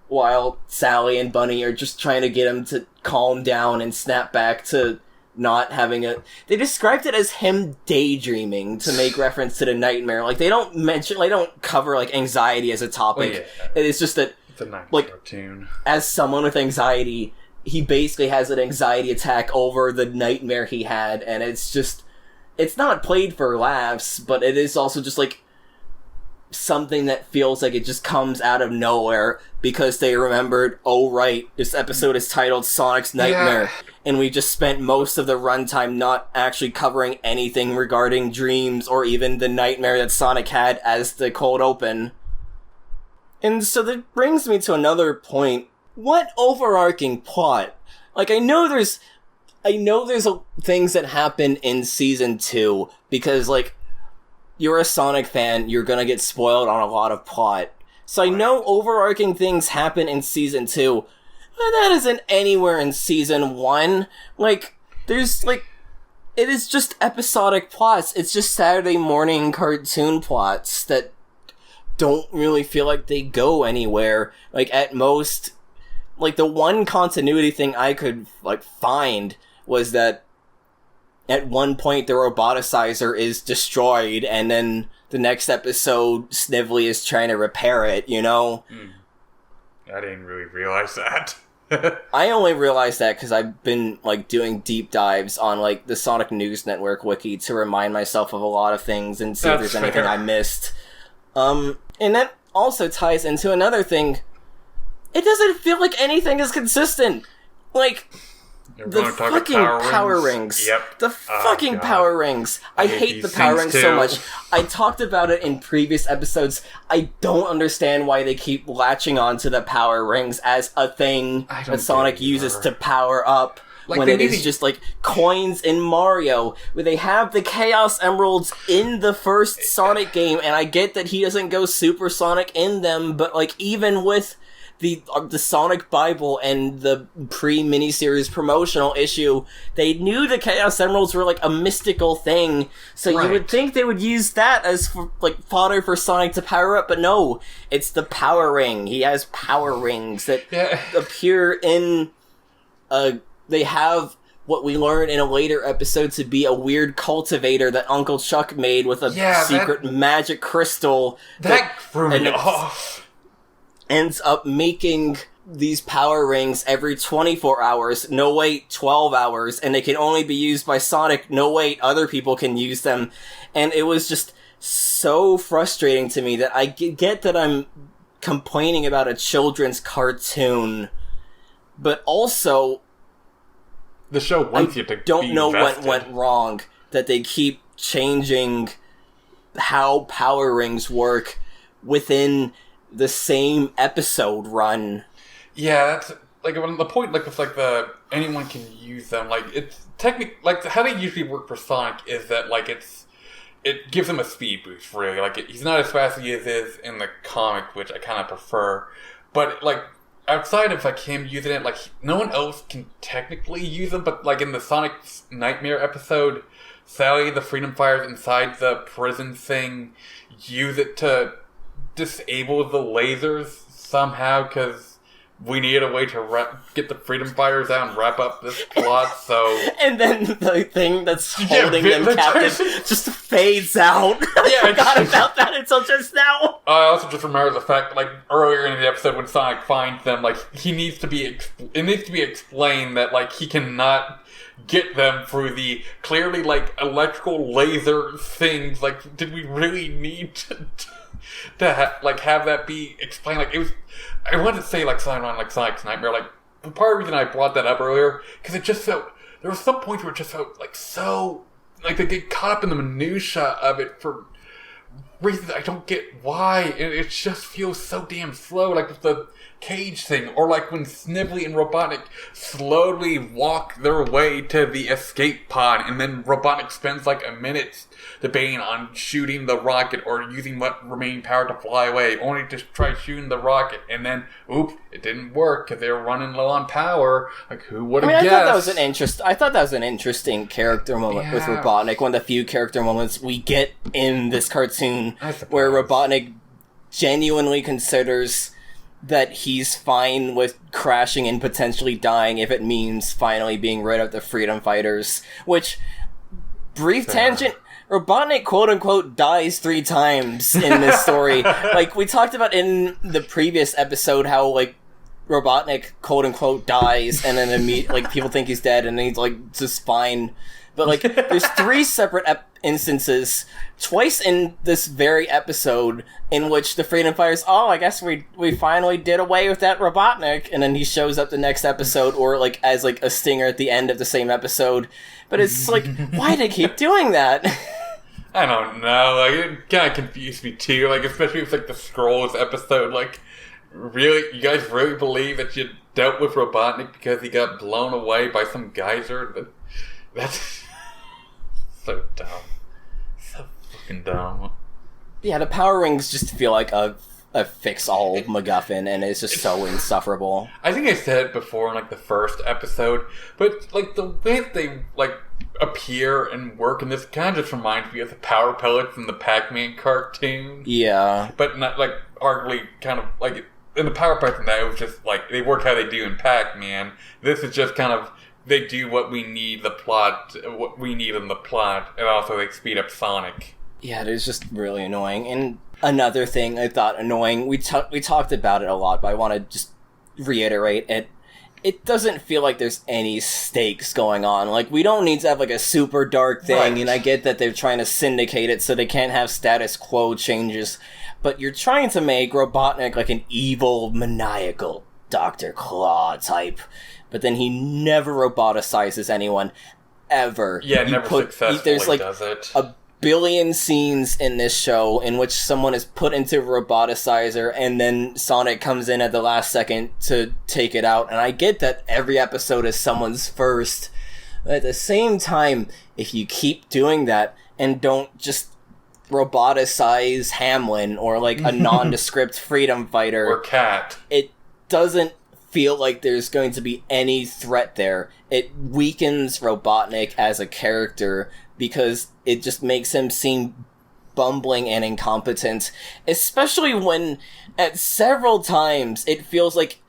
while Sally and Bunny are just trying to get him to calm down and snap back to not having a... They described it as him daydreaming to make reference to the nightmare. Like, they don't mention... They don't cover, like, anxiety as a topic. Well, yeah. It's just that... It's a nice like, cartoon. As someone with anxiety, he basically has an anxiety attack over the nightmare he had, and it's just... It's not played for laughs, but it is also just, like, something that feels like it just comes out of nowhere because they remembered, oh right, this episode is titled Sonic's Nightmare, and we just spent most of the runtime not actually covering anything regarding dreams or even the nightmare that Sonic had as the cold open. And so that brings me to another point. What overarching plot? Like, I know there's things that happen in Season 2, because, like, you're a Sonic fan, you're gonna get spoiled on a lot of plot. So I know overarching things happen in Season 2, but that isn't anywhere in Season 1. Like, there's, like, it is just episodic plots. It's just Saturday morning cartoon plots that don't really feel like they go anywhere. Like, at most, like, the one continuity thing I could, like, find was that at one point the roboticizer is destroyed, and then the next episode Snively is trying to repair it, you know? I didn't really realize that. I only realized that because I've been, like, doing deep dives on, like, the Sonic News Network wiki to remind myself of a lot of things and see if there's anything I missed. And that also ties into another thing. It doesn't feel like anything is consistent. Like... The fucking power rings. Yep. The fucking power rings. I hate the power rings so much. I talked about it in previous episodes. I don't understand why they keep latching onto the power rings as a thing that Sonic uses to power up. Like, when it is just like coins in Mario, where they have the Chaos Emeralds in the first Sonic game, and I get that he doesn't go Super Sonic in them, but like even with the Sonic Bible and the pre-miniseries promotional issue, they knew the Chaos Emeralds were like a mystical thing, so you would think they would use that as like fodder for Sonic to power up, but no, it's the power ring. He has power rings that appear in they have what we learn in a later episode to be a weird cultivator that Uncle Chuck made with a secret magic crystal that threw me off. Ends up making these power rings every 24 hours. No wait, 12 hours. And they can only be used by Sonic. No wait, other people can use them. And it was just so frustrating to me that I get that I'm complaining about a children's cartoon, but also the show wants you to don't know invested. What went wrong, that they keep changing how power rings work within the same episode run. Yeah, that's like when the point, like with like the anyone can use them. Like it's technically like how they usually work for Sonic is that like it gives him a speed boost. Really, like he's not as fast as he is in the comic, which I kind of prefer. But like outside of like him using it, like no one else can technically use them. But like in the Sonic's Nightmare episode, Sally, the Freedom Fighters inside the prison thing, use it to disable the lasers somehow because we needed a way to get the Freedom Fighters out and wrap up this plot, so... And then the thing that's holding them captive just fades out. I forgot about that until just now. I also just remember the fact that, like, earlier in the episode when Sonic finds them, like, it needs to be explained that, like, he cannot get them through the clearly, like, electrical laser things. Like, did we really need to have that be explained? Like, it was, I wanted to say like something on like Sonic's Nightmare, like part of the reason I brought that up earlier, because it just felt, there were some points where it just felt like so, like they get caught up in the minutia of it for reasons I don't get why. It just feels so damn slow, like with the cage thing, or like when Snively and Robotnik slowly walk their way to the escape pod, and then Robotnik spends like a minute debating on shooting the rocket or using what remaining power to fly away, only to try shooting the rocket, and then it didn't work because they were running low on power. Like, who would have guessed? I thought that was an interesting character moment with Robotnik. One of the few character moments we get in this cartoon where Robotnik genuinely considers that he's fine with crashing and potentially dying if it means finally being rid of the freedom fighters. Which, brief tangent, Robotnik quote-unquote dies 3 times in this story. Like, we talked about in the previous episode how, like, Robotnik quote-unquote dies and then people think he's dead and then he's, like, just fine. But, like, there's 3 separate instances, twice in this very episode, in which the freedom fighters, I guess we finally did away with that Robotnik, and then he shows up the next episode, or, like, as, like, a stinger at the end of the same episode. But it's, like, why do they keep doing that? I don't know, like, it kind of confused me, too, like, especially with, like, the Scrolls episode, like, really, you guys really believe that you dealt with Robotnik because he got blown away by some geyser? That's so dumb. So fucking dumb. Yeah, the Power Rings just feel like a fix-all MacGuffin, and it's just so insufferable. I think I said it before in, like, the first episode, but, like, the way that they, like, appear and work in this kind of just reminds me of the Power Pellets in the Pac-Man cartoon. Yeah. But not, like, arguably kind of, like, in the Power Pellets in that, it was just, like, they work how they do in Pac-Man. This is just kind of, they do what we need in the plot, and also they speed up Sonic. Yeah, it is just really annoying. And another thing I thought annoying, we talked about it a lot, but I want to just reiterate it. It doesn't feel like there's any stakes going on. Like, we don't need to have, like, a super dark thing, right. And I get that they're trying to syndicate it so they can't have status quo changes, but you're trying to make Robotnik like an evil, maniacal Dr. Claw type. But then he never roboticizes anyone, ever. Yeah, never successfully does it. A billion scenes in this show in which someone is put into a roboticizer and then Sonic comes in at the last second to take it out. And I get that every episode is someone's first. But at the same time, if you keep doing that and don't just roboticize Hamlin or, like, a nondescript freedom fighter... or Cat. It doesn't feel like there's going to be any threat there. It weakens Robotnik as a character because it just makes him seem bumbling and incompetent, especially when at several times it feels like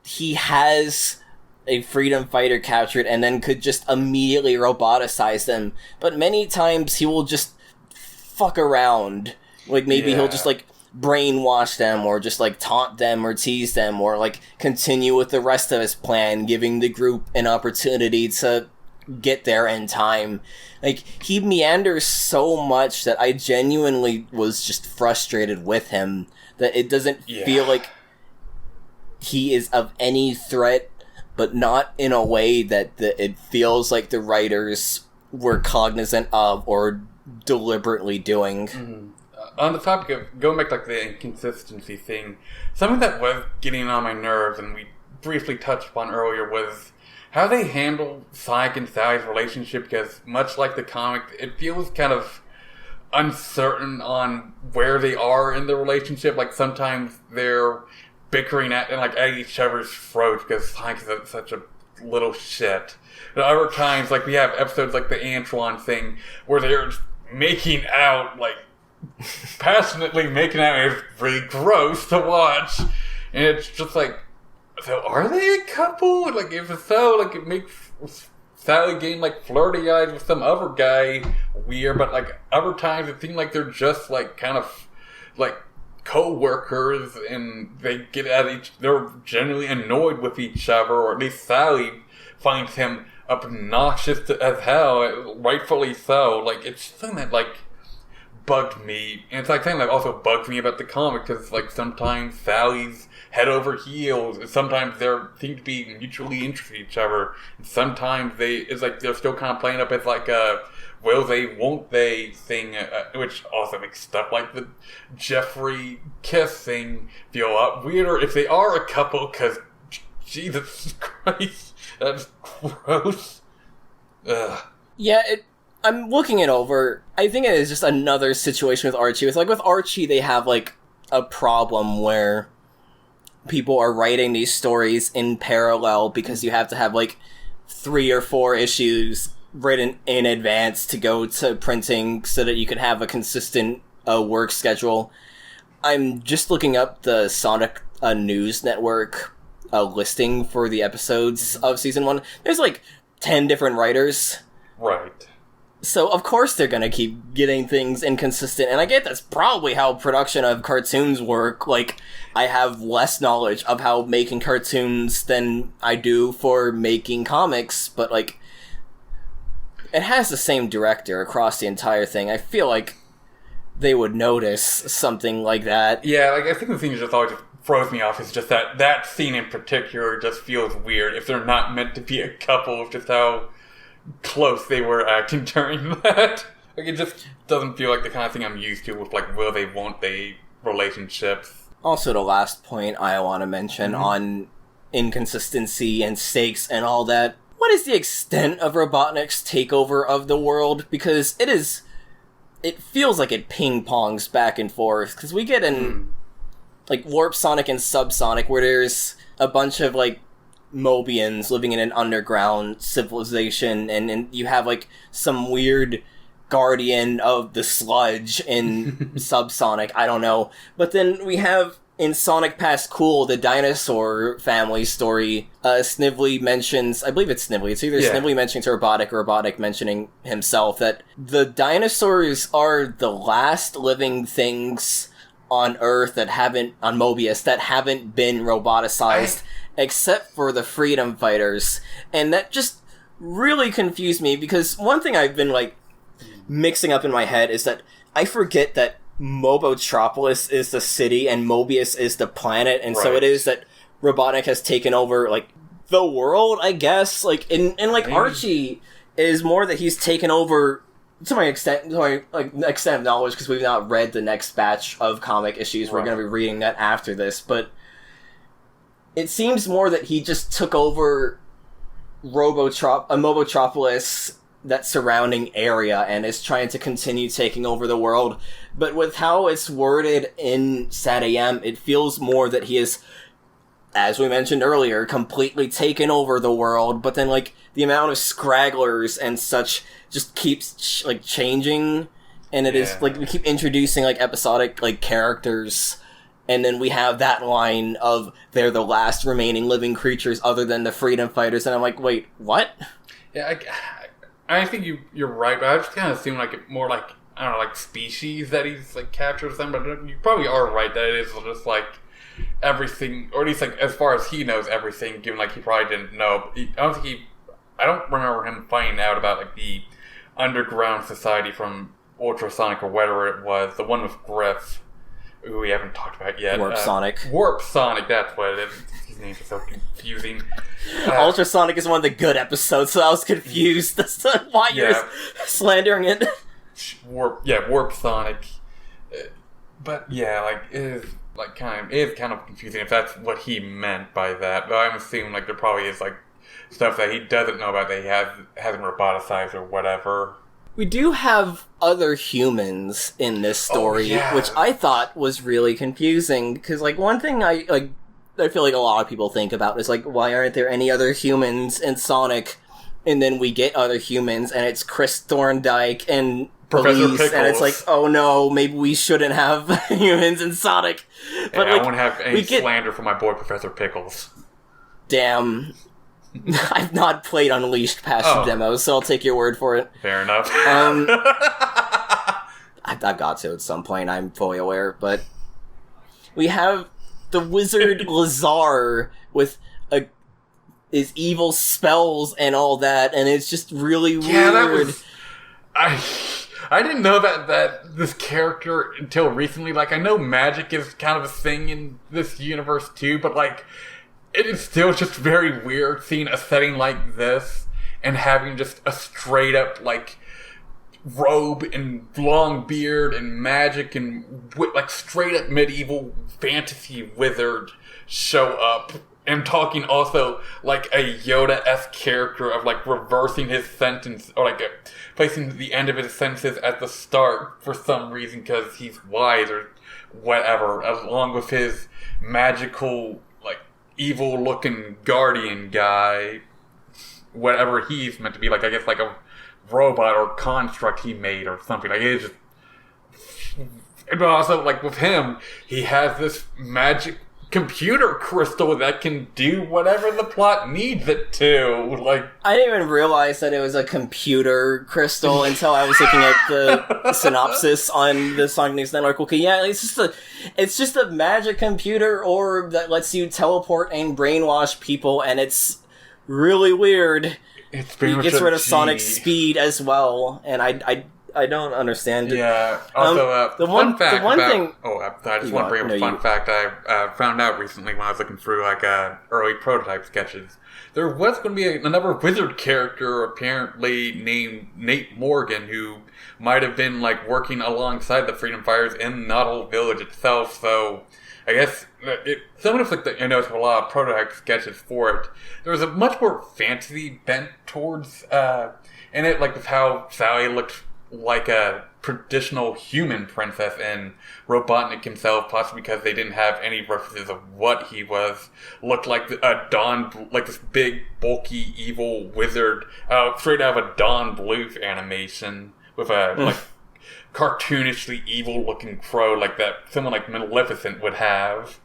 he has a freedom fighter captured and then could just immediately roboticize them, but many times he will just fuck around. Like, maybe he'll just, like, brainwash them, or just, like, taunt them or tease them, or, like, continue with the rest of his plan, giving the group an opportunity to get there in time. Like, he meanders so much that I genuinely was just frustrated with him, that it doesn't feel like he is of any threat, but not in a way that it feels like the writers were cognizant of or deliberately doing. Mm-hmm. On the topic of going back to, like, the inconsistency thing, something that was getting on my nerves, and we briefly touched upon earlier, was how they handle Sonic and Sally's relationship, because much like the comic, it feels kind of uncertain on where they are in the relationship. Like, sometimes they're bickering at each other's throats because Sonic is such a little shit. But other times, like, we have episodes like the Antoine thing, where they're just making out, like, passionately making out, and it's really gross to watch. And it's just like, so are they a couple? Like, if so, like, it makes Sally getting, like, flirty eyes with some other guy weird, but, like, other times it seems like they're just, like, kind of, like, co-workers, and they get at they're genuinely annoyed with each other, or at least Sally finds him obnoxious as hell, rightfully so. Like, it's something that, like, bugged me, and it's like something that also bugs me about the comic, because, like, sometimes Sally's head over heels, and sometimes they seem to be mutually interested in each other, and sometimes it's like they're still kind of playing up as, like, a will they, won't they thing, which also makes stuff like the Jeffrey kiss thing feel a lot weirder if they are a couple, because Jesus Christ, that's gross. Ugh. Yeah, I'm looking it over. I think it is just another situation with Archie. It's like with Archie, they have like a problem where people are writing these stories in parallel because you have to have like 3 or 4 issues written in advance to go to printing so that you can have a consistent work schedule. I'm just looking up the Sonic News Network listing for the episodes of season 1. There's like 10 different writers. Right. So, of course, they're gonna keep getting things inconsistent, and I get that's probably how production of cartoons work. Like, I have less knowledge of how making cartoons than I do for making comics, but, like, it has the same director across the entire thing. I feel like they would notice something like that. Yeah, like, I think the thing that just always throws me off is just that scene in particular just feels weird if they're not meant to be a couple, of just how close they were acting during that. Like, it just doesn't feel like the kind of thing I'm used to with, like, will they, won't they relationships. Also, the last point I want to mention on inconsistency and stakes and all that. What is the extent of Robotnik's takeover of the world? Because it feels like it ping-pongs back and forth. Because we get in, like, Warp Sonic and Subsonic, where there's a bunch of, like, Mobians living in an underground civilization, and you have, like, some weird guardian of the sludge in Subsonic, I don't know. But then we have, in Sonic Past Cool, the dinosaur family story, Snively mentions, I believe it's Snively, it's either Snively mentioning to Robotic or Robotic mentioning himself, that the dinosaurs are the last living things on Earth that haven't, on Mobius, that haven't been roboticized, except for the Freedom Fighters. And that just really confused me, because one thing I've been, like, mixing up in my head is that I forget that Mobotropolis is the city and Mobius is the planet, and so it is that Robotnik has taken over, like, the world, I guess. Like, and like, Archie is more that he's taken over, to my extent of knowledge, because we've not read the next batch of comic issues. We're going to be reading that after this, but it seems more that he just took over Mobotropolis, that surrounding area, and is trying to continue taking over the world. But with how it's worded in SatAM, it feels more that he is, as we mentioned earlier, completely taken over the world, but then, like, the amount of scragglers and such just keeps, like, changing, and it is, like, we keep introducing, like, episodic, like, characters, and then we have that line of, they're the last remaining living creatures other than the Freedom Fighters, and I'm like, wait, what? Yeah, I think you're right, but I just kind of assume, like, more like, I don't know, like, species that he's, like, captured them, but you probably are right that it is just, like, everything, or at least, like, as far as he knows everything, given, like, he probably didn't know. I don't remember him finding out about, like, the underground society from Ultrasonic or whatever it was, the one with Griff, who we haven't talked about yet. Warp Sonic, that's what it is. His name is so confusing. Ultrasonic is one of the good episodes, so I was confused as to why you're slandering it. Warp Sonic. But yeah, like, it is kind of confusing if that's what he meant by that. But I'm assuming, like, there probably is, like, stuff that he doesn't know about that he hasn't roboticized or whatever. We do have other humans in this story, which I thought was really confusing, because, like, one thing I feel like a lot of people think about is, like, why aren't there any other humans in Sonic? And then we get other humans, and it's Chris Thorndike and Professor Police, Pickles. and it's like, oh no, maybe we shouldn't have humans in Sonic. But, I won't have any slander for my boy Professor Pickles. Damn. I've not played Unleashed past the demos, so I'll take your word for it. Fair enough. I've got to at some point, I'm fully aware, but we have the wizard Lazar with his evil spells and all that, and it's just really weird. That was... I didn't know that this character until recently. Like, I know magic is kind of a thing in this universe too, but, like, it is still just very weird seeing a setting like this and having just a straight up, like, robe and long beard and magic and like straight up medieval fantasy wizard show up. And talking also like a Yoda-esque character of like reversing his sentence or like placing the end of his sentences at the start for some reason because he's wise or whatever, along with his magical like evil looking guardian guy, whatever he's meant to be, like I guess like a robot or construct he made or something. Like it's just, but also like with him, he has this magic computer crystal that can do whatever the plot needs it to. Like I didn't even realize that it was a computer crystal until I was looking at the synopsis on the Sonic News Network. Okay, yeah, it's just a magic computer orb that lets you teleport and brainwash people, and it's really weird. It's he gets rid of Sonic's speed as well, and I don't understand it. Yeah. Also, the one thing. I just want to bring up a fun fact I found out recently when I was looking through like early prototype sketches. There was going to be another wizard character apparently named Nate Morgan who might have been like working alongside the Freedom Fighters in Knothole Village itself. So I guess some of it's like I noticed a lot of prototype sketches for it. There was a much more fantasy bent towards in it, like with how Sally looked like a traditional human princess, and Robotnik himself, possibly because they didn't have any references of what he was, looked like like this big, bulky, evil wizard, straight out of a Don Bluth animation, with a like cartoonishly evil-looking crow, like that someone like Maleficent would have.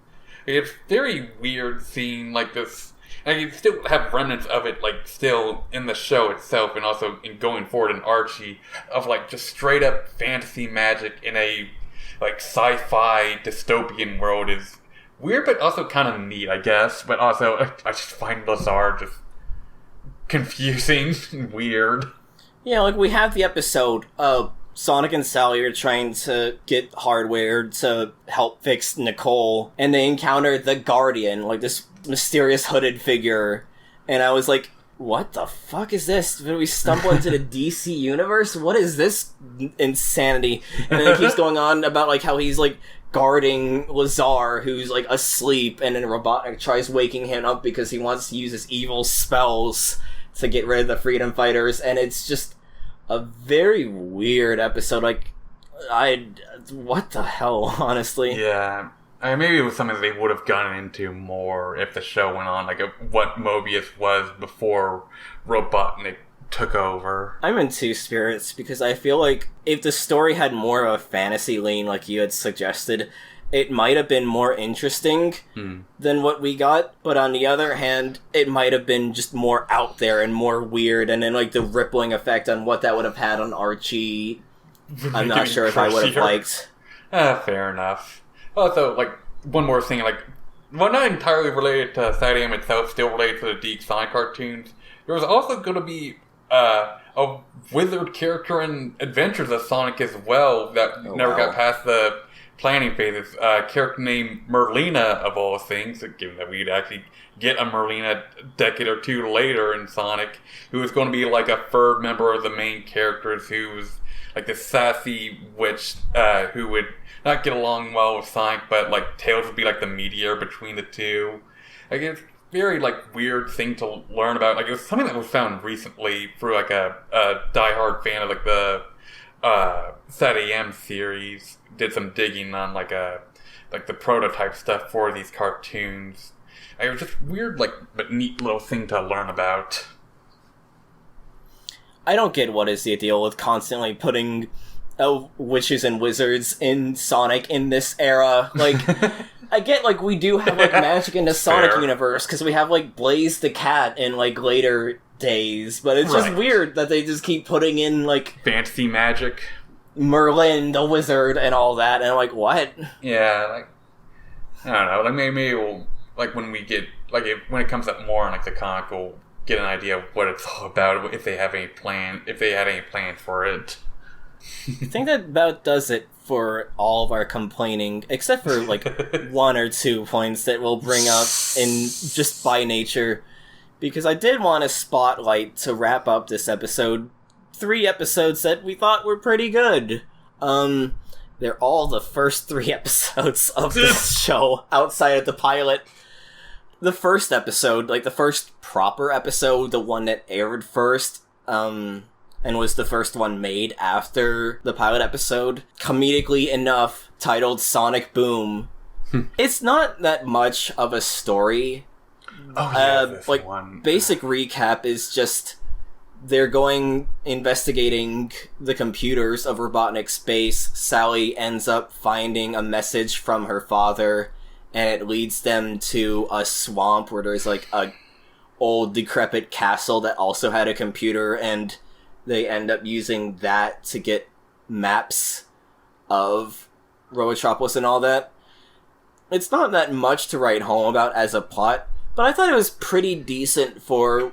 It's very weird seeing like this. And you still have remnants of it, like, still in the show itself, and also in going forward in Archie, of, like, just straight-up fantasy magic in a, like, sci-fi dystopian world is weird, but also kind of neat, I guess. But also, I just find Lazar just confusing and weird. Yeah, like, we have the episode of Sonic and Sally are trying to get hardware to help fix Knothole, and they encounter the Guardian, like, this mysterious hooded figure, and I was like, what the fuck is this? Did we stumble into the DC universe? What is this insanity? And then it keeps going on about like how he's like guarding Lazar, who's like asleep, and then Robotnik tries waking him up because he wants to use his evil spells to get rid of the Freedom Fighters, and it's just a very weird episode. Like, what the hell, honestly? Yeah. I mean, maybe it was something they would have gone into more if the show went on, like what Mobius was before Robotnik took over. I'm in two spirits, because I feel like if the story had more of a fantasy lean, like you had suggested, it might have been more interesting than what we got, but on the other hand, it might have been just more out there and more weird, and then like the rippling effect on what that would have had on Archie, I'm not sure if I would have liked. Fair enough. Also, like, one more thing, like, well, not entirely related to SatAM itself, still related to the Deke Sonic cartoons, there was also going to be a wizard character in Adventures of Sonic as well that got past the planning phases. A character named Merlina, of all things, given that we'd actually get a Merlina a decade or two later in Sonic, who was going to be like a third member of the main characters, who was like this sassy witch who would not get along well with Sonic, but like Tails would be like the mediator between the two. Like, it's very like weird thing to learn about. Like, it was something that was found recently through like a diehard fan of like the SatAM series. Did some digging on like the prototype stuff for these cartoons. Like, it was just weird, like, but neat little thing to learn about. I don't get what is the deal with constantly putting witches and wizards in Sonic in this era. Like, I get, like, we do have, like, magic in the Sonic universe, because we have, like, Blaze the Cat in, like, later days, but it's just weird that they just keep putting in, like... fantasy magic. Merlin, the wizard, and all that, and I'm like, what? Yeah, like, I don't know, like, maybe we'll, like, when we get, like, when it comes up more in, like, the comic, we'll get an idea of what it's all about, if they had any plans for it. I think that about does it for all of our complaining, except for like one or two points that we'll bring up in just by nature, because I did want a spotlight to wrap up this episode 3 episodes that we thought were pretty good. They're all the first 3 episodes of this show, outside of the pilot. The first episode, like the first proper episode, the one that aired first, and was the first one made after the pilot episode, comedically enough, titled Sonic Boom. It's not that much of a story. Basic recap is just they're investigating the computers of Robotnik's base. Sally ends up finding a message from her father, and it leads them to a swamp where there's like a old decrepit castle that also had a computer, and they end up using that to get maps of Robotropolis and all that. It's not that much to write home about as a plot, but I thought it was pretty decent for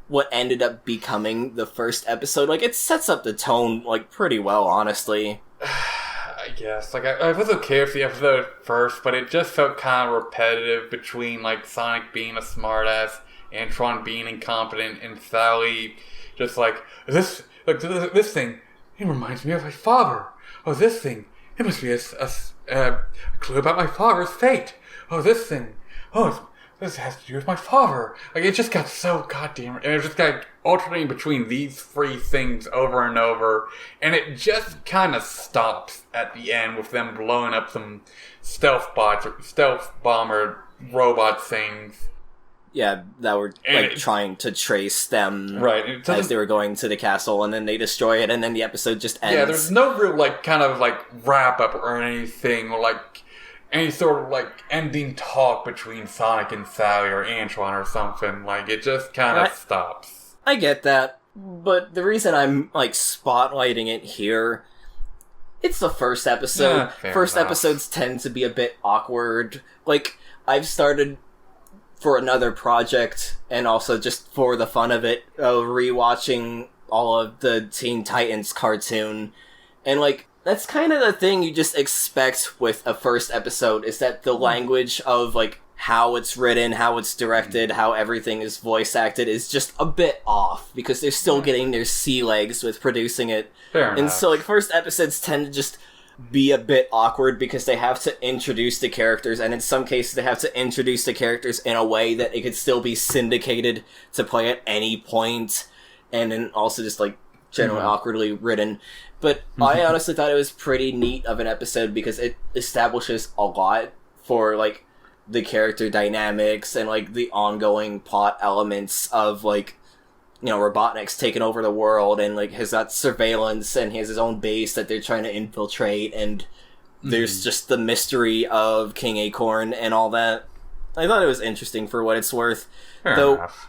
what ended up becoming the first episode. Like, it sets up the tone, like, pretty well, honestly. I guess. Like, I was okay with the episode at first, but it just felt kind of repetitive between, like, Sonic being a smartass, Antron being incompetent, and Sally just like, this thing, it reminds me of my father. Oh, this thing, it must be a clue about my father's fate. Oh, this thing, this has to do with my father. Like, it just got so goddamn... And it just got alternating between these 3 things over and over. And it just kind of stops at the end with them blowing up some stealth bomber robot things. Yeah, that were trying to trace them as they were going to the castle, and then they destroy it, and then the episode just ends. Yeah, there's no real, like, kind of, like, wrap-up or anything, or, like, any sort of, like, ending talk between Sonic and Sally or Antron or something. Like, it just kind of stops. I get that, but the reason I'm, like, spotlighting it here, it's the first episode. First episodes tend to be a bit awkward. Like, I've started... for another project, and also just for the fun of it, rewatching all of the Teen Titans cartoon. And, like, that's kind of the thing you just expect with a first episode, is that the language of, like, how it's written, how it's directed, how everything is voice acted is just a bit off, because they're still getting their sea legs with producing it. Fair enough. So, like, first episodes tend to just be a bit awkward because they have to introduce the characters, and in some cases they have to introduce the characters in a way that it could still be syndicated to play at any point, and then also just, like, generally awkwardly written. But I honestly thought it was pretty neat of an episode because it establishes a lot for, like, the character dynamics and, like, the ongoing plot elements of, like, you know, Robotnik's taken over the world, and, like, has that surveillance, and he has his own base that they're trying to infiltrate, and there's just the mystery of King Acorn and all that. I thought it was interesting for what it's worth. Fair Though, enough.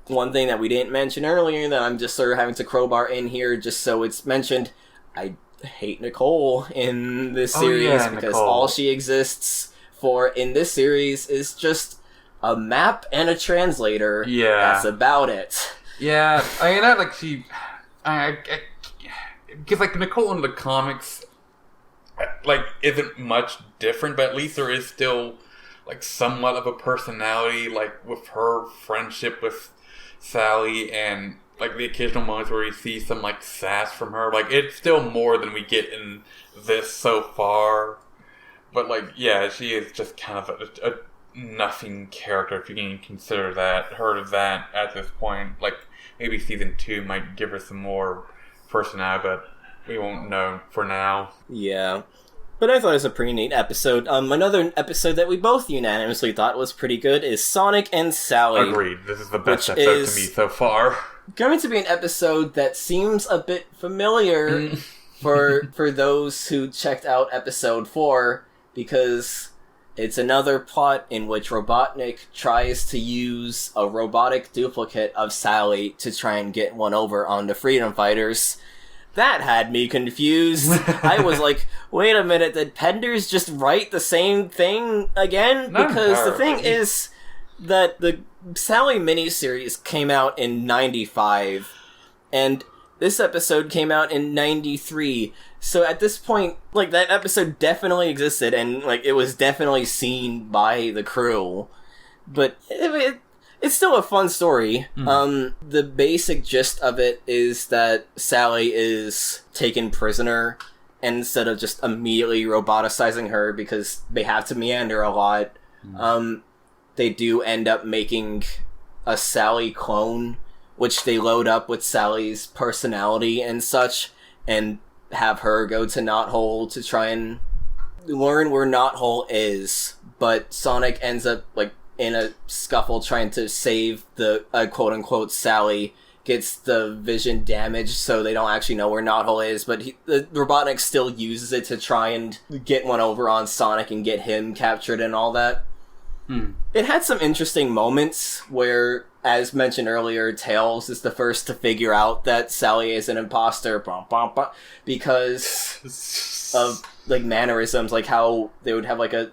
One thing that we didn't mention earlier that I'm just sort of having to crowbar in here just so it's mentioned, I hate Knothole in this series because all she exists for in this series is just a map and a translator. Yeah. That's about it. Yeah, I mean, that, like, because, like, Knothole in the comics, like, isn't much different, but at least there is still, like, somewhat of a personality, like, with her friendship with Sally, and, like, the occasional moments where you see some, like, sass from her. Like, it's still more than we get in this so far, but, like, yeah, she is just kind of a nothing character, if you can consider her that at this point. Like, maybe season 2 might give her some more personality, but we won't know for now. Yeah. But I thought it was a pretty neat episode. Another episode that we both unanimously thought was pretty good is Sonic and Sally. Agreed. This is the best episode to me so far. Going to be an episode that seems a bit familiar for those who checked out episode 4, because it's another plot in which Robotnik tries to use a robotic duplicate of Sally to try and get one over on the Freedom Fighters. That had me confused. I was like, wait a minute, did Kenders just write the same thing again? Because the thing is that the Sally miniseries came out in 95, and this episode came out in 93. So at this point, like, that episode definitely existed, and, like, it was definitely seen by the crew. But it's still a fun story. The basic gist of it is that Sally is taken prisoner, and instead of just immediately roboticizing her because they have to meander a lot, they do end up making a Sally clone, which they load up with Sally's personality and such, and have her go to Knothole to try and learn where Knothole is. But Sonic ends up, like, in a scuffle trying to save the quote-unquote Sally, gets the vision damaged so they don't actually know where Knothole is, but the Robotnik still uses it to try and get one over on Sonic and get him captured and all that. It had some interesting moments where, as mentioned earlier, Tails is the first to figure out that Sally is an imposter, because of, like, mannerisms, like how they would have, like, a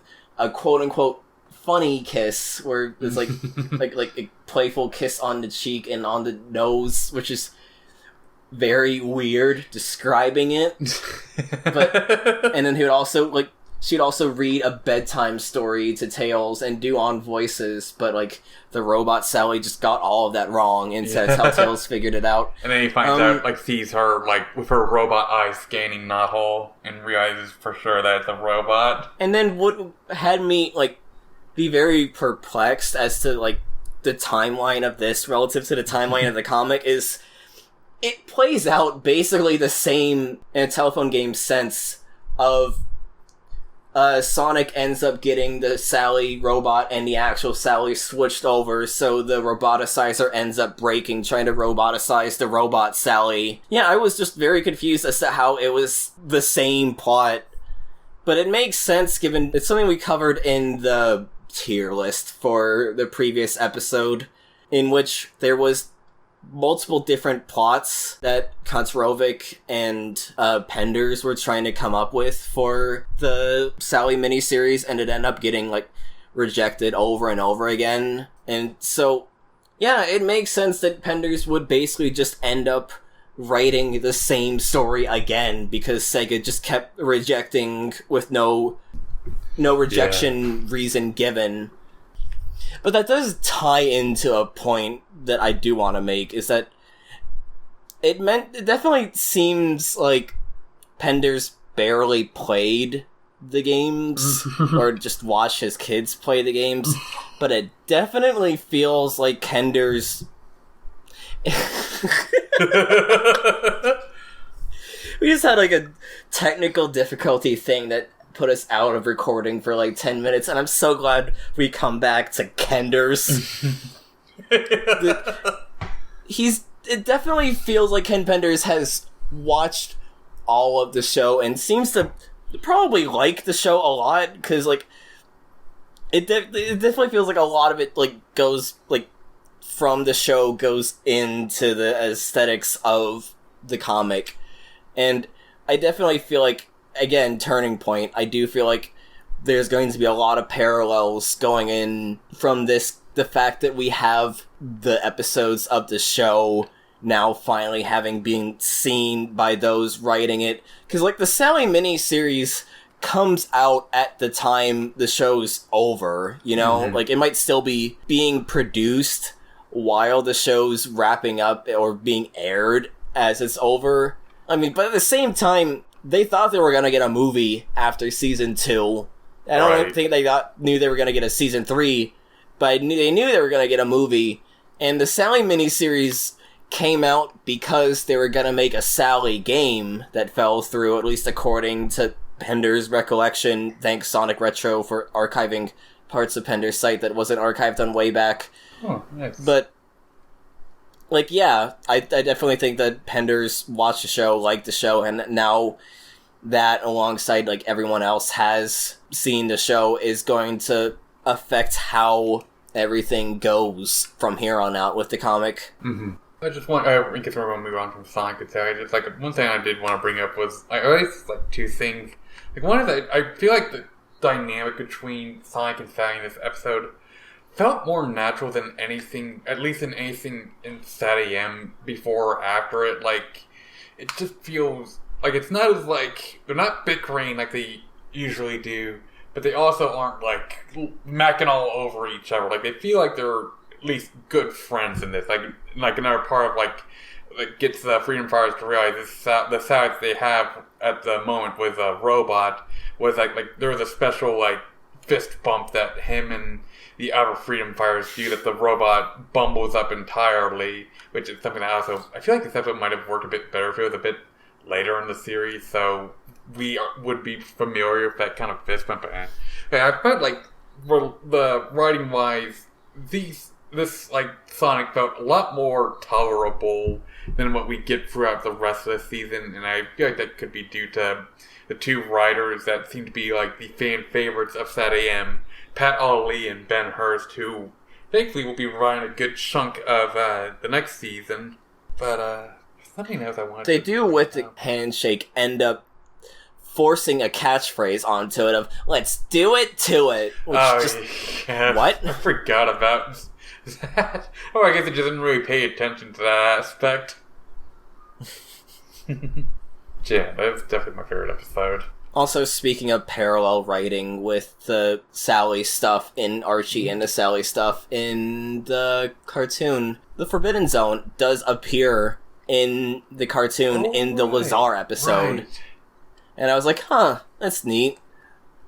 quote-unquote funny kiss, where it's, like, like a playful kiss on the cheek and on the nose, which is very weird describing it. But, and then he would also, like, she'd also read a bedtime story to Tails and do on voices, but, like, the robot Sally just got all of that wrong, and that's how Tails figured it out. And then he finds out, like, sees her, like, with her robot eyes scanning Knothole, and realizes for sure that it's a robot. And then what had me, like, be very perplexed as to, like, the timeline of this relative to the timeline of the comic is it plays out basically the same in a telephone game sense of Sonic ends up getting the Sally robot and the actual Sally switched over, so the roboticizer ends up breaking, trying to roboticize the robot Sally. Yeah, I was just very confused as to how it was the same plot, but it makes sense given it's something we covered in the tier list for the previous episode, in which there was multiple different plots that Kontarovic and Penders were trying to come up with for the Sally miniseries, and it ended up getting, like, rejected over and over again. And so, yeah, it makes sense that Penders would basically just end up writing the same story again, because Sega just kept rejecting with no rejection reason given. But that does tie into a point that I do want to make, is that it definitely seems like Penders barely played the games, or just watched his kids play the games, but it definitely feels like Kenders... We just had, like, a technical difficulty thing that put us out of recording for, like, 10 minutes, and I'm so glad we come back to Kenders. It definitely feels like Ken Penders has watched all of the show and seems to probably like the show a lot, because, like, it definitely feels like a lot of it, like, goes, like, from the show goes into the aesthetics of the comic. And I definitely feel like, again, turning point, I do feel like there's going to be a lot of parallels going in from this, the fact that we have the episodes of the show now finally having been seen by those writing it. Because, like, the Sally miniseries comes out at the time the show's over, you know? Like, it might still be being produced while the show's wrapping up or being aired as it's over. I mean, but at the same time, they thought they were going to get a movie after season 2. I don't think they knew they were going to get a season 3, but they knew they were going to get a movie. And the Sally miniseries came out because they were going to make a Sally game that fell through, at least according to Penders' recollection. Thanks Sonic Retro for archiving parts of Penders' site that wasn't archived on way back. Oh, nice. But, like, yeah, I definitely think that Penders watched the show, liked the show, and now that, alongside, like, everyone else has seen the show, is going to affect how everything goes from here on out with the comic. I just want, I guess we're going to move on from Sonic to Terry. Just, like, one thing I did want to bring up was, I always, like, two things. Like, one is that I feel like the dynamic between Sonic and Sally in this episode felt more natural than anything, at least in anything in SatAM before or after it. Like, it just feels like it's not as, like, they're not bickering like they usually do, but they also aren't, like, macking all over each other. Like, they feel like they're at least good friends in this. Like another part of that gets the Freedom Fighters to realize the size they have at the moment with a robot was like there was a special fist bump that him and the other Freedom Fighters do that the robot bumbles up entirely, which is something that I feel like this episode might have worked a bit better if it was a bit later in the series, so we would be familiar with that kind of fist bump. I felt for the writing wise, this Sonic felt a lot more tolerable than what we get throughout the rest of the season, and I feel like that could be due to the two writers that seem to be the fan favorites of SatAM, Pat Ali and Ben Hurst, who thankfully will be writing a good chunk of the next season. But something else I wanted they do with the handshake end up forcing a catchphrase onto it of "Let's do it to it." Which yeah. What? I forgot about that. Oh, I guess it just didn't really pay attention to that aspect. Yeah, that was definitely my favorite episode. Also, speaking of parallel writing with the Sally stuff in Archie and the Sally stuff in the cartoon, the Forbidden Zone does appear in the cartoon in the Lazar episode. Right. And I was like, huh, that's neat.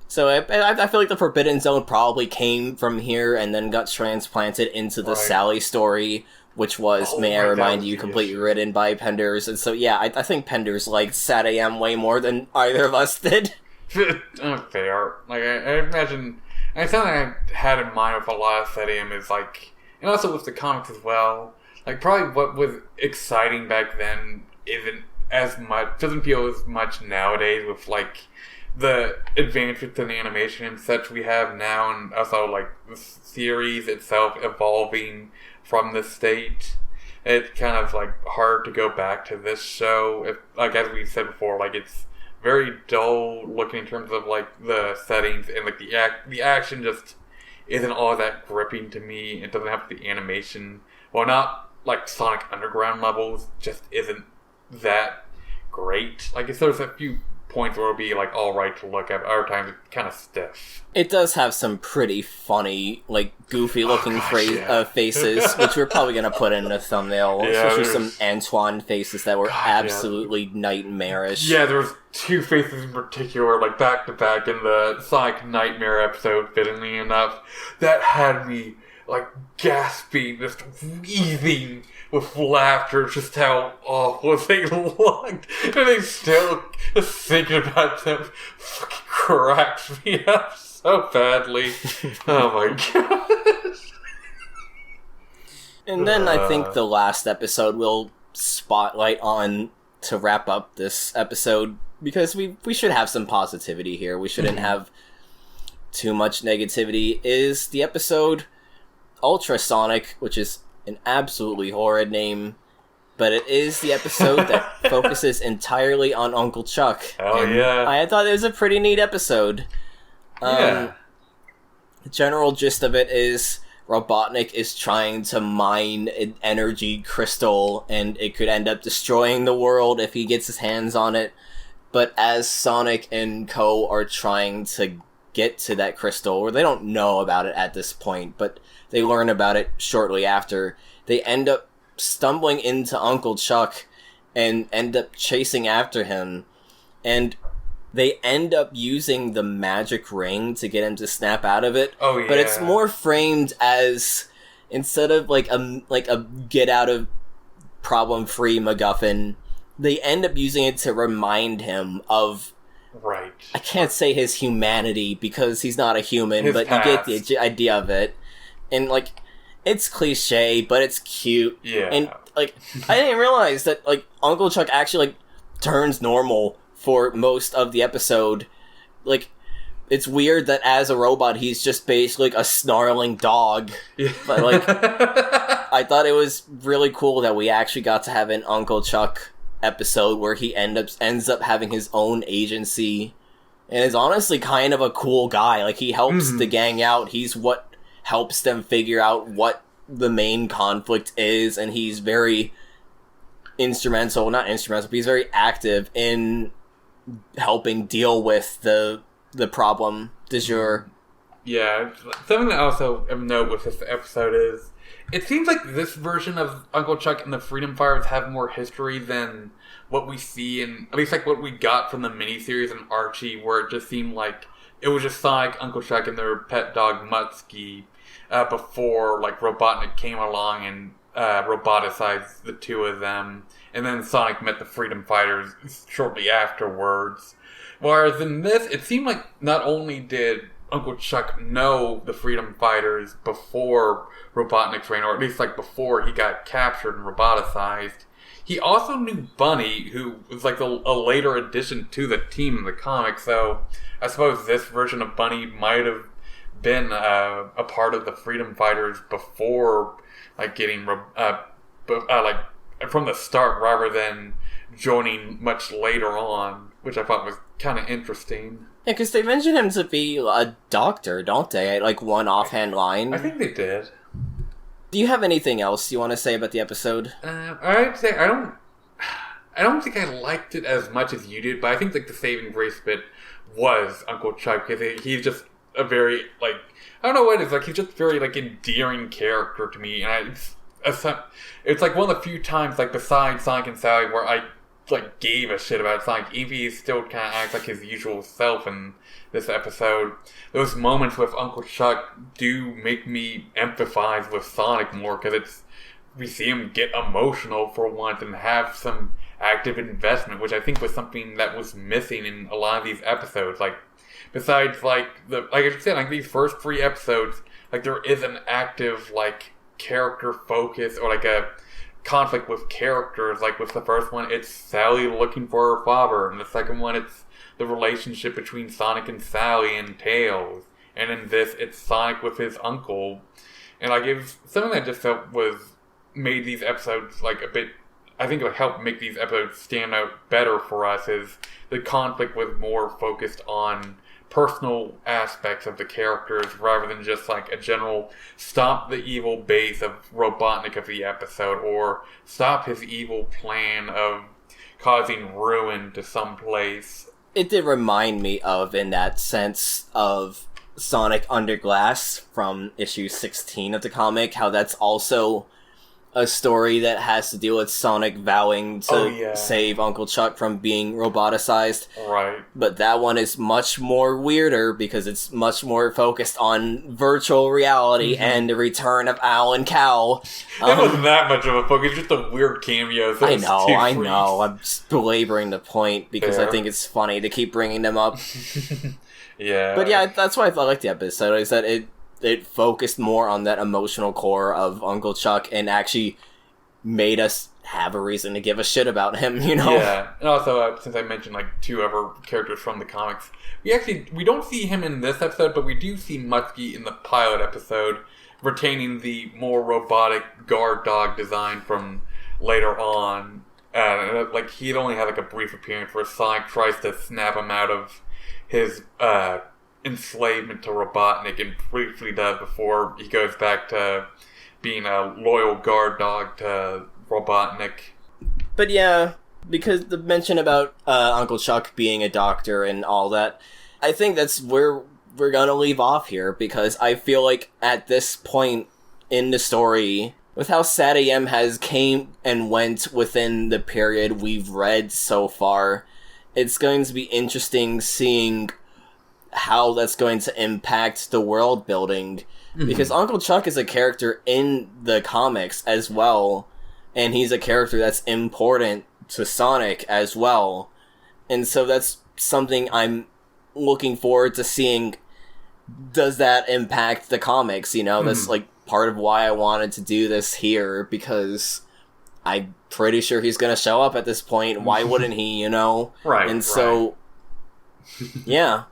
So I feel like the Forbidden Zone probably came from here and then got transplanted into the Sally story, which was, may I remind you, completely written by Kenders. And so, yeah, I think Kenders liked SatAM way more than either of us did. Fair. I imagine... something I had in mind with a lot of SatAM is, and also with the comics as well, probably what was exciting back then isn't as much, doesn't feel as much nowadays with, the advancements in animation and such we have now, and also, the series itself evolving from the state. It's kind of hard to go back to this show. As we said before, it's very dull looking in terms of the settings, and the action just isn't all that gripping to me. It doesn't have the animation. Well, not Sonic Underground levels, just isn't that great. There's a few points where it'll be alright to look at, other times it's kind of stiff. It does have some pretty funny, goofy looking faces, which we're probably gonna put in the thumbnail, especially some Antoine faces that were absolutely nightmarish. Yeah, there was two faces in particular, back to back in the Sonic Nightmare episode, fittingly enough, that had me gasping, just wheezing with laughter, just how awful they looked. And they still, just thinking about them, fucking cracks me up so badly. Oh my gosh. And then I think the last episode we'll spotlight on to wrap up this episode, because we should have some positivity here. We shouldn't have too much negativity, is the episode Ultrasonic, which is an absolutely horrid name, but it is the episode that focuses entirely on Uncle Chuck. Oh, yeah. I thought it was a pretty neat episode. The general gist of it is Robotnik is trying to mine an energy crystal, and it could end up destroying the world if he gets his hands on it. But as Sonic and Co. are trying to get to that crystal, or they don't know about it at this point, but they learn about it shortly after, they end up stumbling into Uncle Chuck and end up chasing after him, and they end up using the magic ring to get him to snap out of it. Oh, yeah. But it's more framed as, instead of a get out of problem free MacGuffin, they end up using it to remind him of, I can't say his humanity because he's not a human, but you get the idea of it. And it's cliche, but it's cute. Yeah. And I didn't realize that Uncle Chuck actually turns normal for most of the episode. It's weird that as a robot he's just basically a snarling dog. Yeah. But I thought it was really cool that we actually got to have an Uncle Chuck episode where he ends up having his own agency, and is honestly kind of a cool guy. He helps the gang out. He's what helps them figure out what the main conflict is, and he's very not instrumental, but he's very active in helping deal with the problem du jour. Yeah, something that I also have note with this episode is it seems like this version of Uncle Chuck and the Freedom Fighters have more history than what we see in, at least like what we got from the miniseries in Archie, where it just seemed like it was just Sonic, Uncle Chuck, and their pet dog Mutsky before like Robotnik came along and roboticized the two of them, and then Sonic met the Freedom Fighters shortly afterwards. Whereas in this, it seemed like not only did Uncle Chuck know the Freedom Fighters before Robotnik's reign, or at least like before he got captured and roboticized, he also knew Bunny, who was like a later addition to the team in the comics. So I suppose this version of Bunny might have been a part of the Freedom Fighters before, like getting like from the start, rather than joining much later on, which I thought was kind of interesting. Yeah, because they mention him to be a doctor, don't they? Like one offhand line. I think they did. Do you have anything else you want to say about the episode? I'd say I don't think I liked it as much as you did, but I think like the saving grace bit was Uncle Chuck, because he's just a very like, I don't know what it is, like he's just very like endearing character to me, and it's like one of the few times like besides Sonic and Sally where I like gave a shit about Sonic. Evie still kind of acts like his usual self in this episode. Those moments with Uncle Chuck do make me empathize with Sonic more, because we see him get emotional for once and have some active investment, which I think was something that was missing in a lot of these episodes. Like besides like I said, like these first 3 episodes, like there is an active like character focus or like a conflict with characters. Like with the first one, it's Sally looking for her father, and the second one, it's the relationship between Sonic and Sally and Tails, and in this, it's Sonic with his uncle. And like it was something that I just felt made these episodes like a bit, I think it would help make these episodes stand out better for us, is the conflict was more focused on personal aspects of the characters rather than just like a general stop the evil base of Robotnik of the episode, or stop his evil plan of causing ruin to some place. It did remind me of, in that sense, of Sonic Under Glass from issue 16 of the comic, how that's also a story that has to deal with Sonic vowing to save Uncle Chuck from being roboticized. Right. But that one is much more weirder because it's much more focused on virtual reality and the return of Al and Cal. It wasn't that much of a focus, just a weird cameo. I know. I'm just belaboring the point because I think it's funny to keep bringing them up. Yeah. But yeah, that's why I liked the episode, is that it focused more on that emotional core of Uncle Chuck and actually made us have a reason to give a shit about him, you know? Yeah, and also, since I mentioned, like, 2 other characters from the comics, we don't see him in this episode, but we do see Mutsky in the pilot episode, retaining the more robotic guard dog design from later on. Like, he'd only had, like, a brief appearance where Sonic tries to snap him out of his, enslavement to Robotnik, and briefly does before he goes back to being a loyal guard dog to Robotnik. But yeah, because the mention about Uncle Chuck being a doctor and all that, I think that's where we're gonna leave off here, because I feel like at this point in the story, with how SatAM has came and went within the period we've read so far, it's going to be interesting seeing how that's going to impact the world building, because Uncle Chuck is a character in the comics as well, and he's a character that's important to Sonic as well, and so that's something I'm looking forward to seeing. Does that impact the comics? You know, that's like part of why I wanted to do this here, because I'm pretty sure he's gonna show up at this point. Why wouldn't he, you know? Right. And so, yeah.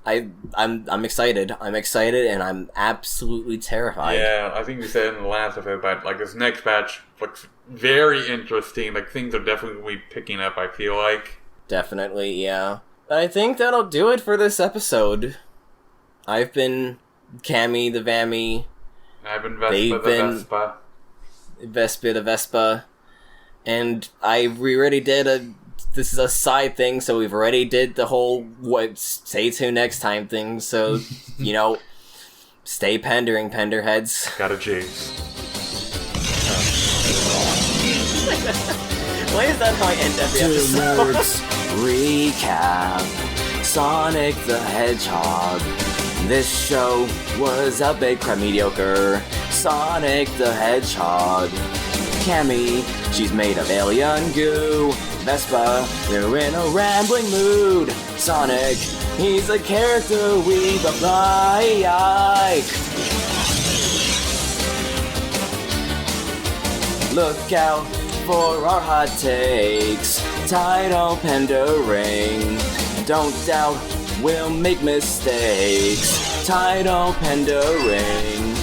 I'm excited. I'm excited, and I'm absolutely terrified. Yeah, I think we said in the last episode, but like this next batch looks very interesting. Like things are definitely going to be picking up, I feel like. Definitely, yeah. I think that'll do it for this episode. I've been Cammy the Vammy. I've been Vespa the Vespa. Vespa the Vespa. And we already did this is a side thing, so we've already did the whole stay tuned next time thing, so, you know, Stay pendering, penderheads. Got a Jace. Why is that how I end every episode? Nerds recap. Sonic the Hedgehog. This show was a big crap mediocre. Sonic the Hedgehog. Cammy, she's made of alien goo. Vespa, they're in a rambling mood. Sonic, he's a character we both like. Look out for our hot takes. Title pendering. Don't doubt we'll make mistakes. Title pendering.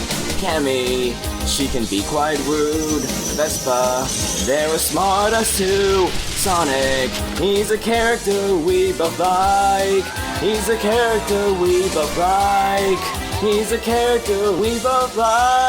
Cammy, she can be quite rude. Vespa, they're as smart as two. Sonic, he's a character we both like. He's a character we both like. He's a character we both like.